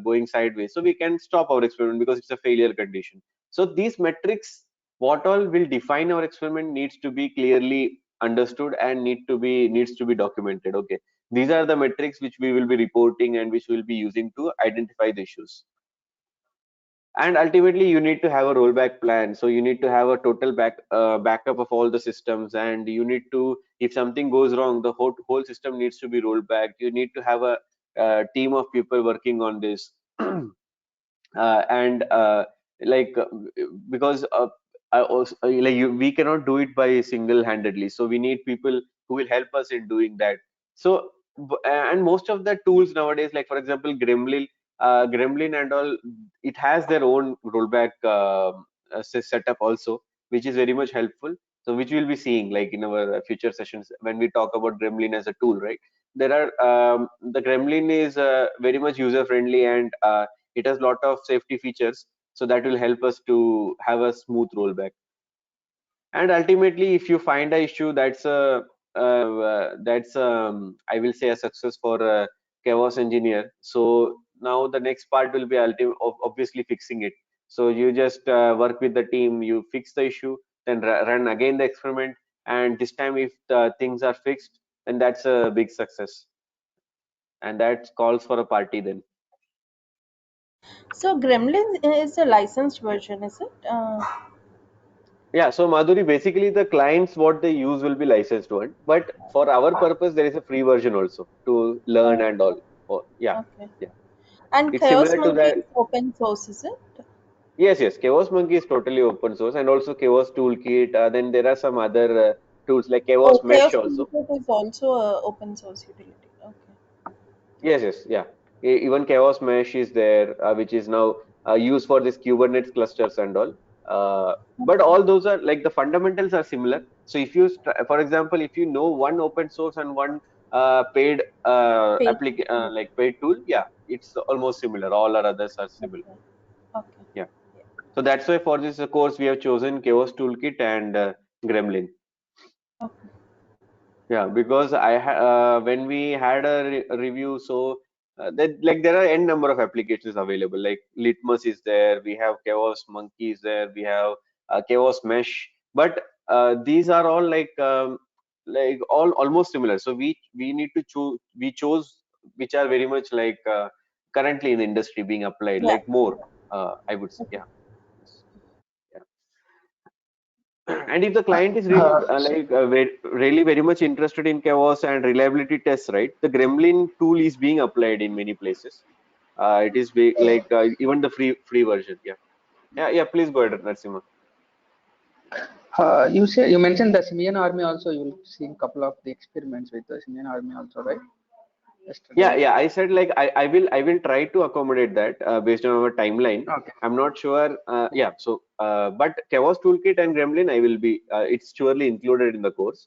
going sideways, so we can stop our experiment because it's a failure condition. So these metrics, what all will define our experiment, needs to be clearly understood and needs to be documented. Okay, these are the metrics which we will be reporting and which we'll be using to identify the issues. And ultimately, you need to have a rollback plan. So you need to have a total backup of all the systems, and you need to, if something goes wrong, the whole system needs to be rolled back. You need to have a team of people working on this. And like because I also, we cannot do it by single-handedly, so we need people who will help us in doing that. So and most of the tools nowadays, like for example Gremlin and all, it has their own rollback setup also, which is very much helpful. So which we'll be seeing like in our future sessions when we talk about Gremlin as a tool, right? There are the Gremlin is very much user friendly, and it has a lot of safety features, so that will help us to have a smooth rollback. And ultimately, if you find a issue, that's I will say a success for a chaos engineer. So now the next part will be obviously fixing it. So you just work with the team, you fix the issue, then run again the experiment, and this time if the things are fixed, then that's a big success, and that calls for a party then. So Gremlin is a licensed version, is it? Yeah, so Madhuri, basically the clients what they use will be licensed one, but for our purpose there is a free version also to learn Oh, and all. Oh, yeah, okay. yeah. And It's Chaos similar to Monkey that. is open source, is it? Yes, yes. Chaos Monkey is totally open source, and also Chaos Toolkit. Then there are some other tools like Chaos Oh, Mesh Chaos also. Monkey is also a open source utility. Okay. Yes, yes, yeah. Even Chaos Mesh is there, which is now used for this Kubernetes clusters and all. But Okay. all those are like the fundamentals are similar. So if you, for example, if you know one open source and one paid Paid. like paid tool, yeah, it's almost similar. All our others are similar. Okay. Okay. Yeah. So that's why for this course we have chosen Chaos Toolkit and Gremlin. Okay. Yeah, because when we had a review, so that like there are n number of applications available. Like Litmus is there, we have Chaos Monkey is there, we have Chaos Mesh, but these are all like all almost similar. So we need to choose. We chose which are very much like currently in the industry being applied, Yeah. like more. I would say, yeah. And if the client is really really very much interested in chaos and reliability tests, right? The Gremlin tool is being applied in many places. It is even the free version. Yeah, yeah. Please go ahead, Narsimha. You mentioned the Simian army also. You will see a couple of the experiments with the Simian army also, right? Yeah, Yesterday. yeah. I said like I will try to accommodate that based on our timeline. Okay. I'm not sure. Yeah. So, but Chaos Toolkit and Gremlin, I will be. It's surely included in the course.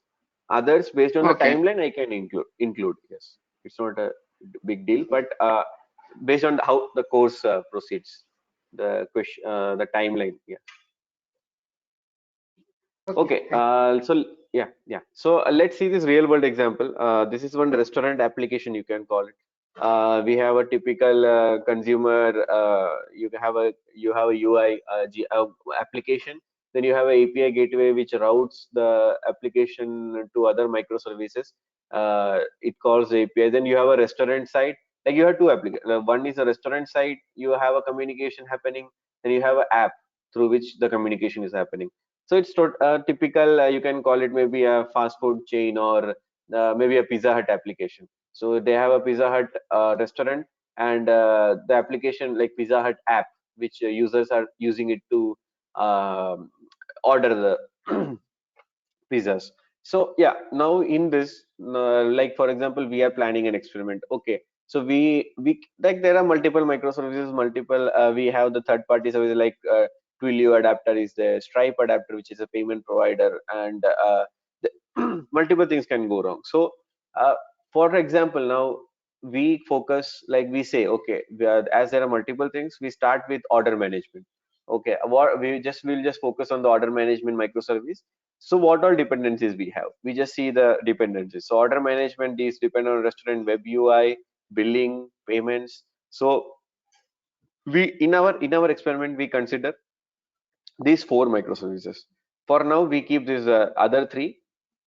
Others based on the Okay. timeline, I can include. Yes, it's not a big deal, but based on how the course proceeds, the question, the timeline. Yeah. Okay. Okay, Thank yeah. So let's see this real world example. This is one restaurant application, you can call it. We have a typical consumer. You have a UI application. Then you have a API gateway which routes the application to other microservices. It calls the API. Then you have a restaurant site. Like you have two applications. One is a restaurant site. You have a communication happening. Then you have an app through which the communication is happening. So it's typical, you can call it maybe a fast food chain or maybe a Pizza Hut application. So they have a Pizza Hut restaurant and the application like Pizza Hut app, which users are using it to um order the pizzas. So yeah, now in this, like for example, we are planning an experiment. Okay, so we like there are multiple microservices, multiple. We have the third party services like Twilio adapter is the Stripe adapter, which is a payment provider, and multiple things can go wrong. So for example, now we focus like we say, okay, as there are multiple things, we start with order management. Okay, what we'll just focus on the order management microservice. So what all dependencies we have? We just see the dependencies. So order management is depend on restaurant web UI, billing, payments. So we in our experiment we consider these four microservices. For now, we keep these other three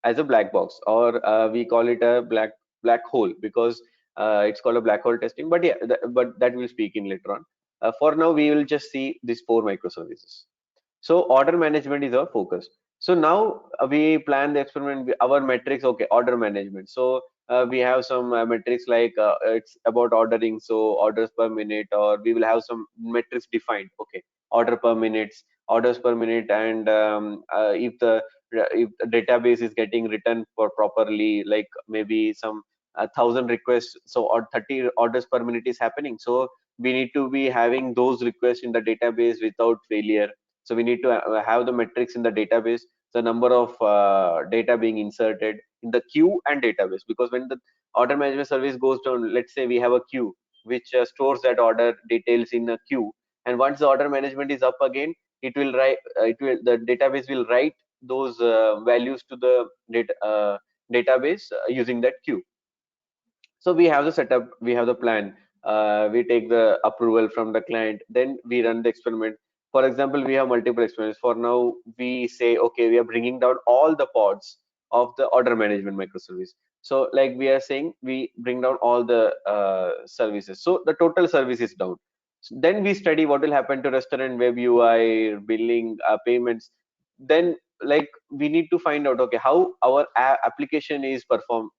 as a black box, or we call it a black hole because it's called a black hole testing. But yeah, but that will speak in later on. For now, we will just see these four microservices. So order management is our focus. So now we plan the experiment. Our metrics, okay, order management. So we have some metrics like it's about ordering. So orders per minute, or we will have some metrics defined. Okay, order per minutes, orders per minute, and if the database is getting written for properly, like maybe some 1,000 requests, so or 30 orders per minute is happening. So we need to be having those requests in the database without failure. So we need to have the metrics in the database, the number of data being inserted in the queue and database. Because when the order management service goes down, let's say we have a queue which stores that order details in a queue, and once the order management is up again, it will write. The database will write those values to the database using that queue. So we have the setup, we have the plan, we take the approval from the client, then we run the experiment. For example, we have multiple experiments. For now, we say, okay, we are bringing down all the pods of the order management microservice. So like we are saying, we bring down all the services. So the total service is down. So then we study what will happen to restaurant web UI, billing, payments. Then like we need to find out, okay, how our application is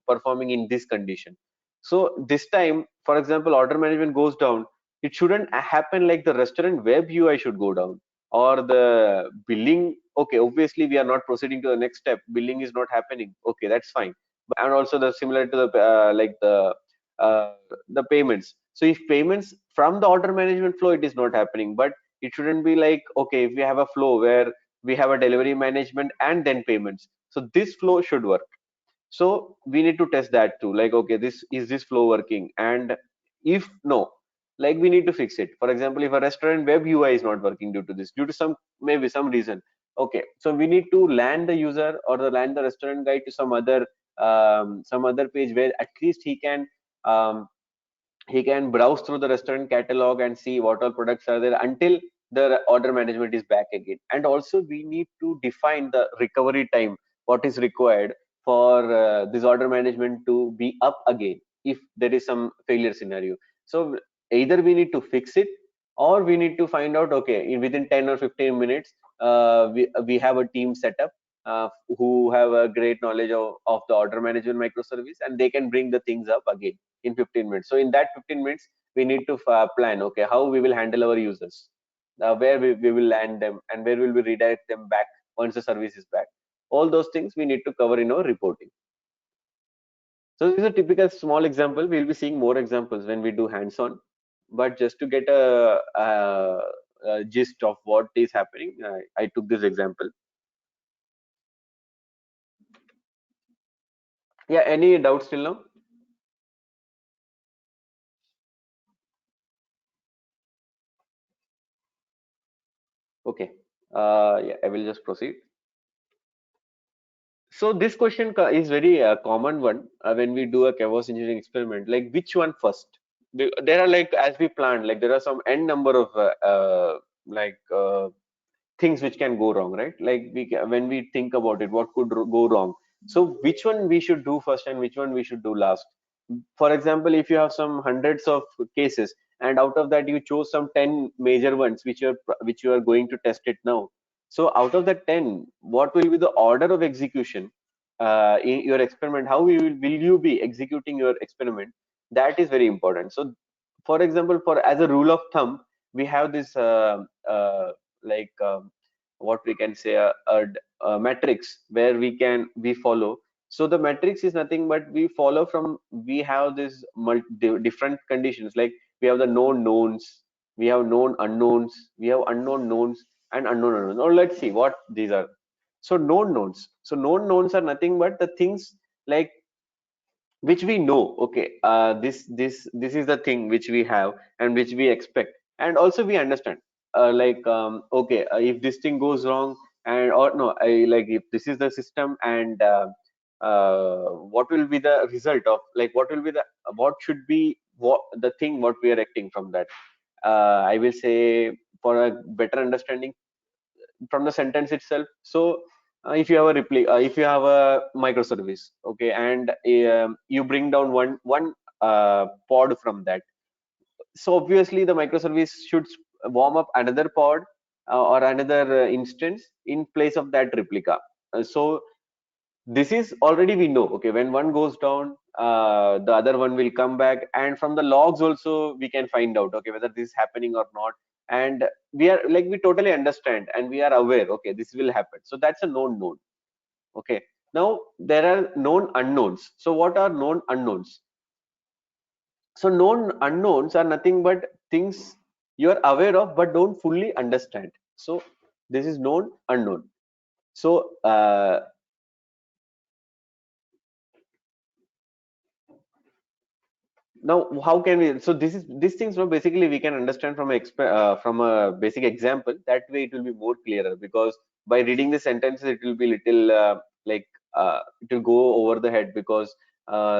performing in this condition. So this time, for example, order management goes down. It shouldn't happen like the restaurant web UI should go down, or the billing. Okay, obviously we are not proceeding to the next step. Billing is not happening. Okay, that's fine. And also the similar to the uh, the payments. So if payments from the order management flow, it is not happening. But it shouldn't be like, okay, if we have a flow where we have a delivery management and then payments. So this flow should work. So we need to test that too, like, okay, this flow working? And if no, like we need to fix it. For example, if a restaurant web UI is not working due to this, due to some maybe some reason, okay, so we need to land the user or land the restaurant guy to some other page where at least um, he can browse through the restaurant catalog and see what all products are there until the order management is back again. And also we need to define the recovery time, what is required for this order management to be up again if there is some failure scenario. So either we need to fix it, or we need to find out, okay, within 10 or 15 minutes, we have a team set up who have a great knowledge of the order management microservice, and they can bring the things up again in 15 minutes. So in that 15 minutes, we need to plan, okay, how we will handle our users, where we will land them, and where will we redirect them back once the service is back. All those things we need to cover in our reporting. So this is a typical small example. We'll be seeing more examples when we do hands-on, but just to get a gist of what is happening, I took this example. Yeah, any doubts till now? Okay, yeah, I will just proceed. So this question is very common one when we do a chaos engineering experiment. Like, which one first? There are, like, as we planned, like there are some n number of like things which can go wrong, right? Like when we think about it, what could go wrong? So which one we should do first and which one we should do last? For example, if you have some hundreds of cases, and out of that you chose some 10 major ones which you are going to test it now. So out of the 10, what will be the order of execution in your experiment? How will you be executing your experiment? That is very important. So for example, for as a rule of thumb, we have this like what we can say, a matrix where we follow. So the matrix is nothing but we follow from, we have this different conditions, like we have the known knowns, we have known unknowns, we have unknown knowns, and unknown unknowns. Now let's see what these are. So known knowns, so known knowns are nothing but the things, like, which we know, okay, this is the thing which we have and which we expect, and also we understand, like, okay, if this thing goes wrong, and or no, I, like, if this is the system, and what will be the result of, like, what will be the, what should be, what the thing what we are acting from that. I will say, for a better understanding from the sentence itself. So if you have a if you have a microservice, okay, and you bring down one pod from that, so obviously the microservice should warm up another pod or another instance in place of that replica. So this is already we know, okay, when one goes down, the other one will come back, and from the logs also we can find out, okay, whether this is happening or not. And we are, like, we totally understand and we are aware, okay, this will happen. So that's a known node. Okay, now there are known unknowns. So what are known unknowns? So known unknowns are nothing but things you are aware of but don't fully understand. So this is known unknown. So now how can we, so this is these things, no, basically we can understand from a basic example. That way it will be more clearer, because by reading the sentences it will be little like it will go over the head, because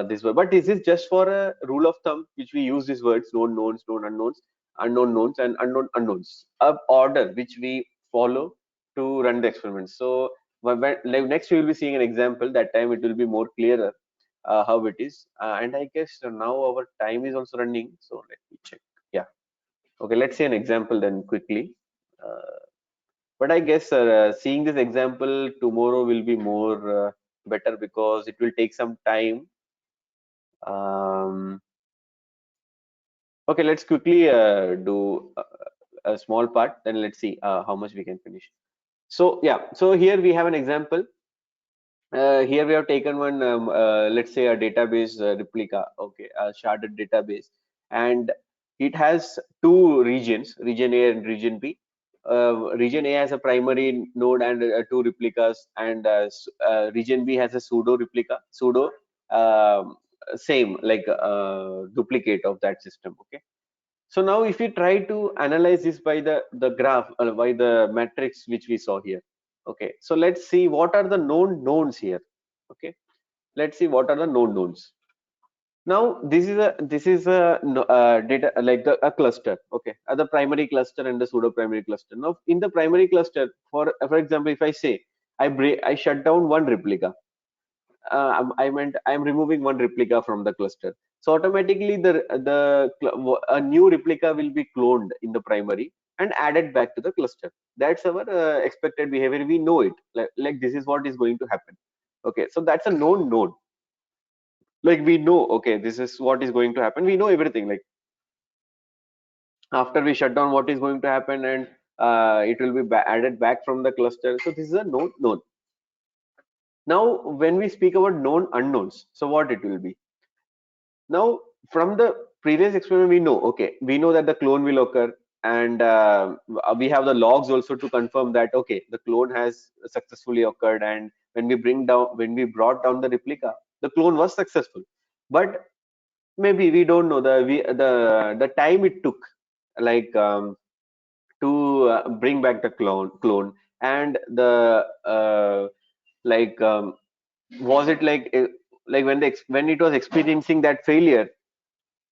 this word, but this is just for a rule of thumb which we use these words: known knowns, known unknowns, unknown knowns, and unknown unknowns, a order which we follow to run the experiment. So like, next we will be seeing an example. That time it will be more clearer how it is. And I guess now our time is also running, so let me check. Yeah, okay, let's see an example then quickly. But I guess seeing this example tomorrow will be more better, because it will take some time. Okay, let's quickly do a small part, then let's see how much we can finish. So yeah, so here we have an example. Here we have taken one, let's say a database replica, okay, a sharded database, and it has two regions, region A and region B. Region A has a primary node and two replicas, and region B has a pseudo replica, pseudo same, like duplicate of that system. Okay. So now if we try to analyze this by the graph, by the matrix which we saw here. Okay, so let's see what are the known knowns here. Okay, let's see what are the known knowns. Now this is a data, like a cluster. Okay, the primary cluster and the pseudo primary cluster. Now in the primary cluster, for example, if I say I shut down one replica, I meant I'm removing one replica from the cluster. So automatically a new replica will be cloned in the primary and added back to the cluster. That's our expected behavior. We know it, like this is what is going to happen. Okay, so that's a known node. Like we know, okay, this is what is going to happen. We know everything. Like after we shut down, what is going to happen, and it will be added back from the cluster. So this is a known node. Now, when we speak about known unknowns, so what it will be? Now, from the previous experiment, we know, okay, we know that the clone will occur, and we have the logs also to confirm that, okay, the clone has successfully occurred, and when we brought down the replica, the clone was successful. But maybe we don't know the time it took, like to bring back the clone, and the like was it like when it was experiencing that failure,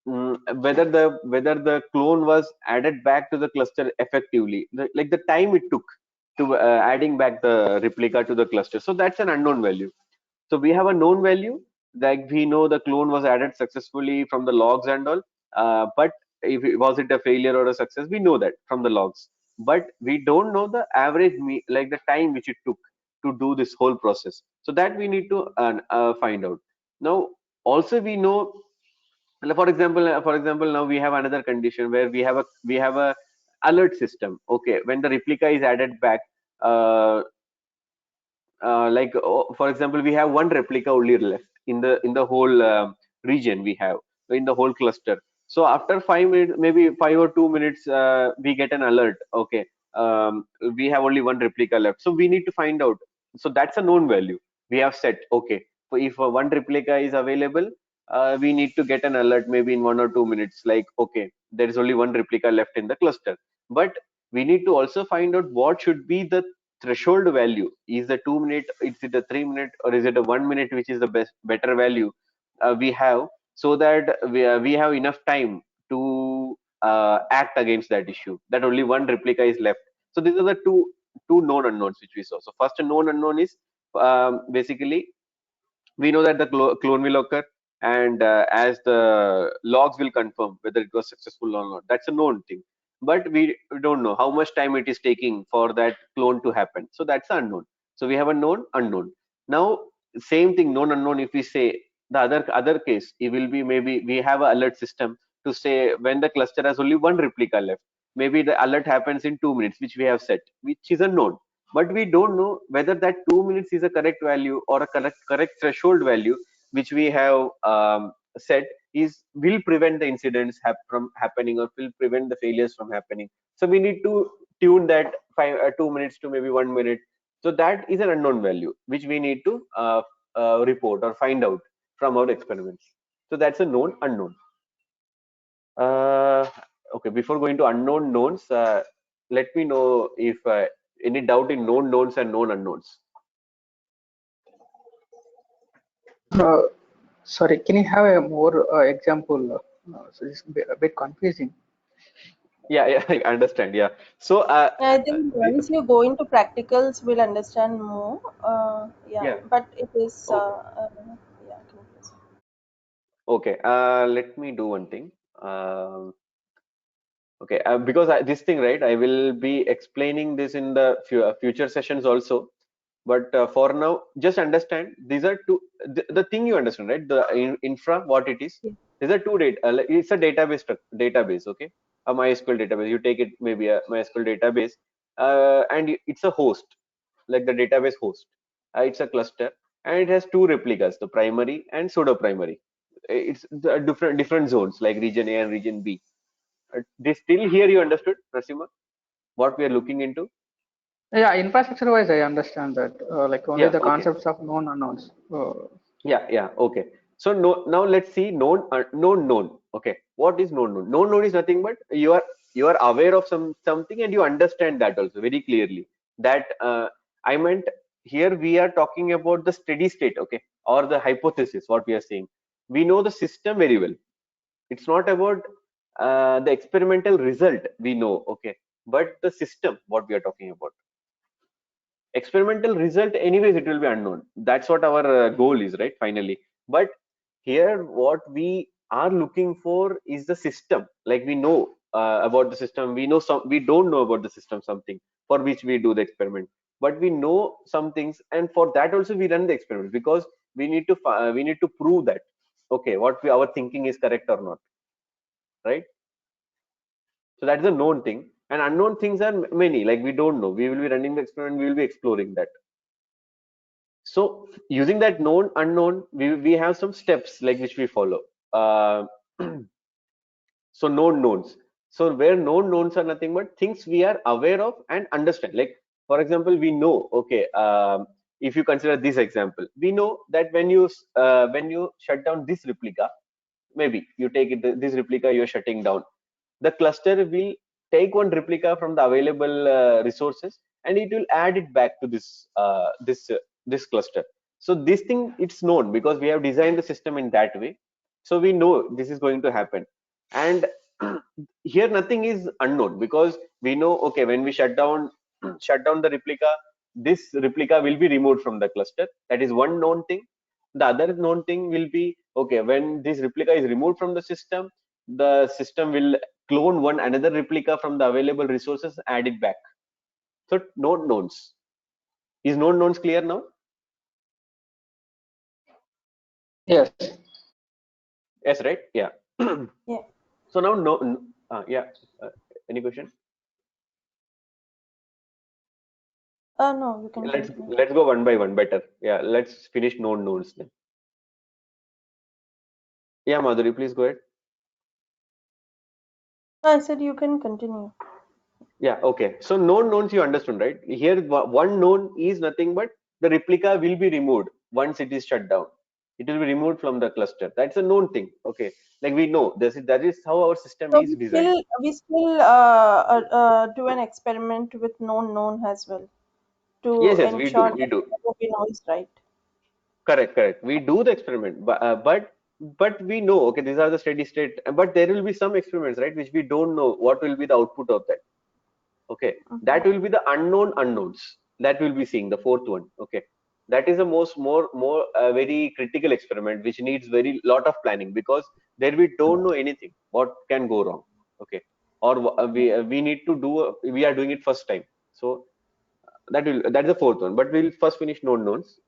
whether the clone was added back to the cluster effectively, like the time it took to adding back the replica to the cluster. So that's an unknown value. So we have a known value, like we know the clone was added successfully from the logs and all, but if was it a failure or a success, we know that from the logs, but we don't know the average like the time which it took to do this whole process. So that we need to find out. Now also we know, for example, now we have another condition where we have a alert system. Okay, when the replica is added back, uh, for example, we have one replica only left in the whole region, we have in the whole cluster. So after 5 minutes, maybe 5 or 2 minutes, we get an alert. Okay, we have only one replica left, so we need to find out. So that's a known value we have set. Okay, so if one replica is available, we need to get an alert maybe in 1 or 2 minutes, like, okay, there is only one replica left in the cluster. But we need to also find out what should be the threshold value. Is the 2 minute, is it a 3 minute, or is it a 1 minute, which is the better value we have, so that we have enough time to act against that issue, that only one replica is left. So these are the two known unknowns which we saw. So first known unknown is, basically, we know that the clone will occur, and as the logs will confirm whether it was successful or not. That's a known thing, but we don't know how much time it is taking for that clone to happen. So that's unknown. So we have a known unknown. Now same thing, known unknown, if we say the other case, it will be, maybe we have an alert system to say when the cluster has only one replica left, maybe the alert happens in 2 minutes, which we have set, which is unknown. But we don't know whether that 2 minutes is a correct value or a correct threshold value, which we have set, is will prevent the incidents from happening, or will prevent the failures from happening. So we need to tune that 2 minutes to maybe 1 minute. So that is an unknown value which we need to report or find out from our experiments. So that's a known unknown. Okay, before going to unknown knowns, let me know if any doubt in known knowns and known unknowns. Sorry, can you have a more example? So it's a bit confusing. Yeah, I understand. Yeah. So I think once you go into practicals, we'll understand more. yeah. But it is, Okay. yeah. Can you please? Okay. Let me do one thing. Okay. Because this thing, right? I will be explaining this in the future sessions also. But for now, just understand these are two. The thing you understand, right? The infra, what it is. Yeah. These are two data. It's a database. Okay. A MySQL database. You take it, maybe a MySQL database, and it's a host, like the database host. It's a cluster, and it has two replicas, the primary and pseudo primary. It's the different zones, like region A and region B. This still here you understood, Rasima, what we are looking into? Yeah, infrastructure wise, I understand that. Like only Yeah. the Okay. concepts of known unknowns. Yeah, okay. So now let's see known. Okay, what is known? Known is nothing but you are aware of something, and you understand that also very clearly. That I meant, here we are talking about the steady state, okay, or the hypothesis. What we are saying, we know the system very well. It's not about the experimental result we know, okay, but the system what we are talking about. Experimental result, anyways, it will be unknown. That's what our goal is, right, finally. But here what we are looking for is the system. Like we know about the system, we know some, we don't know about the system something for which we do the experiment, but we know some things, and for that also we run the experiment because we need to prove that okay what our thinking is correct or not, right? So that's a known thing, and unknown things are many. Like we don't know. We will be running the experiment. We will be exploring that. So using that known unknown, we have some steps like which we follow. Uh, so known knowns. So where known knowns are nothing but things we are aware of and understand. Like for example, we know okay. If you consider this example, we know that when you shut down this replica, maybe you take it this replica you're shutting down, the cluster will take one replica from the available resources and it will add it back to this cluster. So this thing it's known because we have designed the system in that way, so we know this is going to happen. And here nothing is unknown because we know okay when we shut down shut down the replica, this replica will be removed from the cluster. That is one known thing. The other known thing will be okay when this replica is removed from the system will clone one another replica from the available resources, add it back. So known knowns. Is known knowns clear now? Yes. Yes, right? Yeah. Yeah. So now no, yeah. Any question? No, you can Let's continue. let's go one by one. Better. Yeah. Let's finish known knowns then. Yeah, Madhuri, please go ahead. I said you can continue. Yeah. Okay. So known knowns you understood, right? Here one known is nothing but the replica will be removed once it is shut down. It will be removed from the cluster. That's a known thing. Okay. Like we know this is that is how our system So is designed. we still do an experiment with known as well to Yes, yes, we do. ensure We that do. whatever we know is right. Correct, correct. We do the experiment, but we know okay these are the steady state. But there will be some experiments, right, which we don't know what will be the output of that. Okay, that will be the unknown unknowns that we'll be seeing the fourth one. Okay, that is a more very critical experiment which needs very lot of planning because there we don't know anything what can go wrong. Okay, or we need to do we are doing it first time. So that's the fourth one. But we'll first finish known knowns.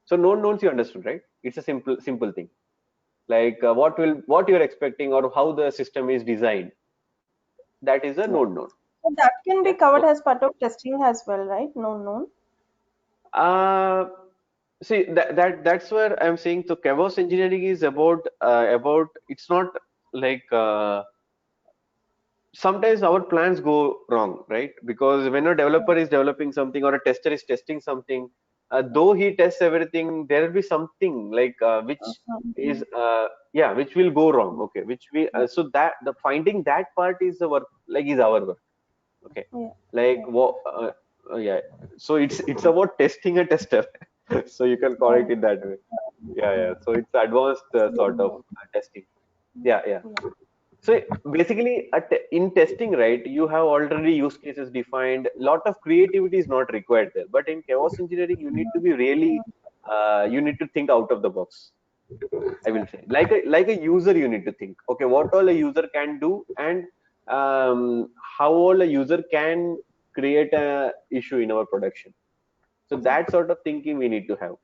So known knowns you understood, right? It's a simple thing like what you're expecting or how the system is designed. That is a Yeah. known known. So that can be Yeah. covered Okay. as part of testing as well, right? Known. Uh, See that's where I'm saying. So chaos engineering is about it's not like sometimes our plans go wrong, right? Because when a developer is developing something or a tester is testing something, though he tests everything, there will be something like which is yeah which will go wrong. Okay, which we so that the finding that part is the work like is our work. Okay, Yeah. like Yeah. what yeah, so it's about testing a tester. So you can call Yeah. it in that way. Yeah, so it's advanced sort of testing. Yeah. Yeah. So basically in testing, right, you have already use cases defined, lot of creativity is not required there, but in chaos engineering you need to be really you need to think out of the box. I will say like a user you need to think okay what all a user can do, and how all a user can create a issue in our production. So that sort of thinking we need to have.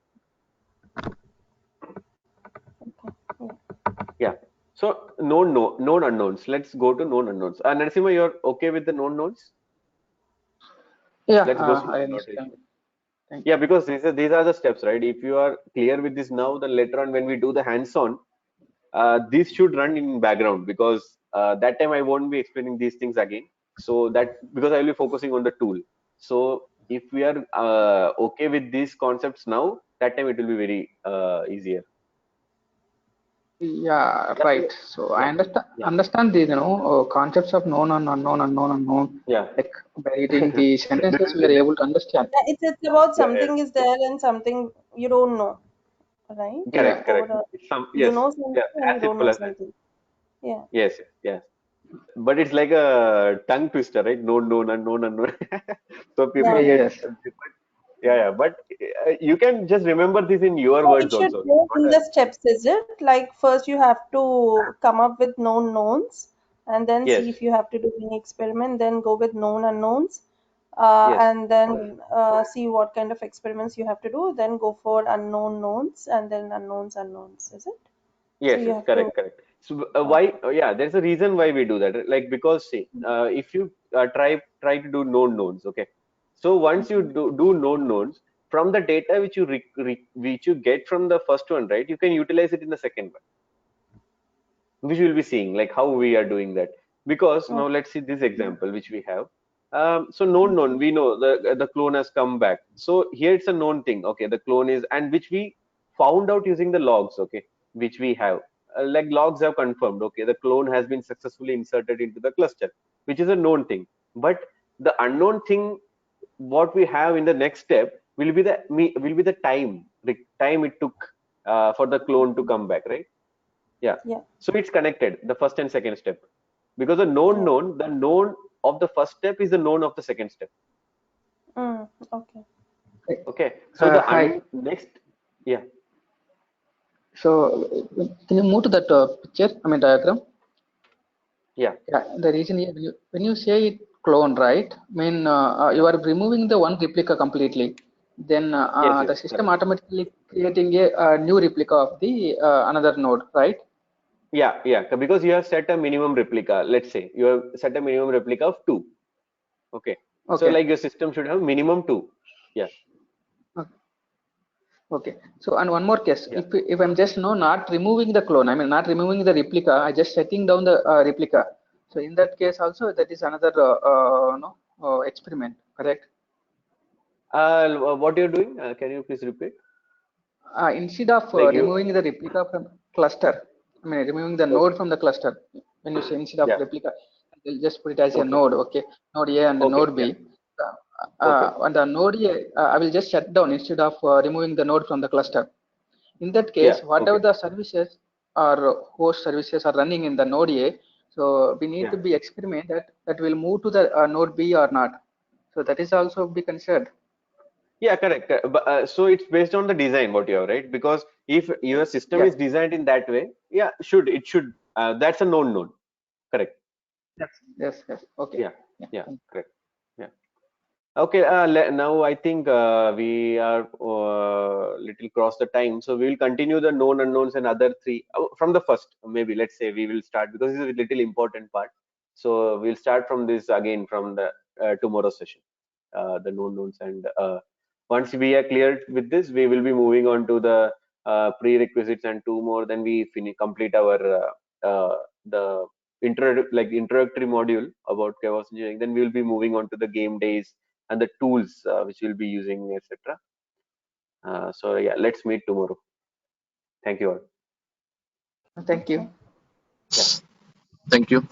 Yeah. Yeah. So known unknowns. Let's go to known unknowns. Narasimha, you're okay with the known knowns? Yeah, Let's go I slowly, not very understand. fast. Thank Yeah, because these are the steps, right? If you are clear with this now, then later on when we do the hands-on, this should run in background because that time I won't be explaining these things again. So that because I will be focusing on the tool. So if we are okay with these concepts now, that time it will be very easier. you. Yeah, Yeah. right. So I Yeah. understand these, concepts of known and unknown, unknown, unknown. Yeah. Like by reading the sentences, we are Yeah. able to understand. Yeah, it's about Yeah. something is there and something you don't know, right? Yeah. Correct. Overall, It's some you yes, know something yeah, and you as don't simple know as that. something. Yeah. Yes. But it's like a tongue twister, right? Known, unknown. So people Yeah. get Yes. Yeah. But you can just remember this in your So it words should also. go Not in a, the steps, is it? Like first you have to come up with known knowns and then yes, see if you have to do any experiment, then go with known unknowns, yes, and then see what kind of experiments you have to do, then go for unknown knowns and then unknowns, is it? So yes, you yes. have to, Correct, correct. So why? okay. Yeah, there's a reason why we do that. Like because see, if you try to do known knowns, okay. So once you Mhm. do known knowns from the data which which you get from the first one, right? You can utilize it in the second one, which we'll be seeing like how we are doing that. Because now Okay. let's see this example which we have. So known, we know the clone has come back. So here it's a known thing. Okay, the clone is, and which we found out using the logs. Okay, which we have, like logs have confirmed. Okay, the clone has been successfully inserted into the cluster, which is a known thing. But the unknown thing, what we have in the next step will be the time it took for the clone to come back, right? Yeah. Yeah. So it's connected, the first and second step. Because Yeah. the known of the first step is the known of the second step. Okay. Okay. So the Hi. next, yeah, So can you move to that picture? I mean diagram. yeah, Yeah. The reason here, when you say it clone, right? I mean yeah. you are removing the one replica completely. Then Yes, yes, the system correct. automatically creating a new replica of the another node, right? Yeah, yeah. Because you have set a minimum replica. Let's say you have set a minimum replica of 2. Okay. So Okay. like your system should have minimum 2. Yeah, Okay. Okay. So and one more case, yeah, if I'm just not removing the clone, I mean not removing the replica, I just setting down the replica. So in that case also that is another no experiment, correct? what you're doing, can you please repeat? Instead of Like you, removing the replica from cluster, I mean removing the okay, node from the cluster. When you say instead of yeah, replica, you'll just put it as a okay, node, okay? Node A and okay, node yeah, B. okay, On the node A, I will just shut down instead of removing the node from the cluster. In that yeah, case, whatever okay, the services or host services are running in the node A, so we need yeah. to be experiment that will move to the node B or not. So that is also be considered. Yeah, correct. But, so it's based on the design what you have, right? Because if your system Yes, is designed in that way, yeah, it should. That's a known node. Correct. yes, yes, yes. Okay. Yeah, Yeah. yeah, correct. Yeah. Okay. Now I think we are little cross the time, so we will continue the known unknowns and other three from the first. Maybe let's say we will start because this is a little important part. So we'll start from this again from the tomorrow session. The known knowns, and once we are cleared with this, we will be moving on to the prerequisites and two more. Then we complete our the introductory module about chaos engineering. Then we will be moving on to the game days and the tools which we'll be using, etc. So yeah, let's meet tomorrow. Thank you all. Thank Okay. you. Yeah. Thank you.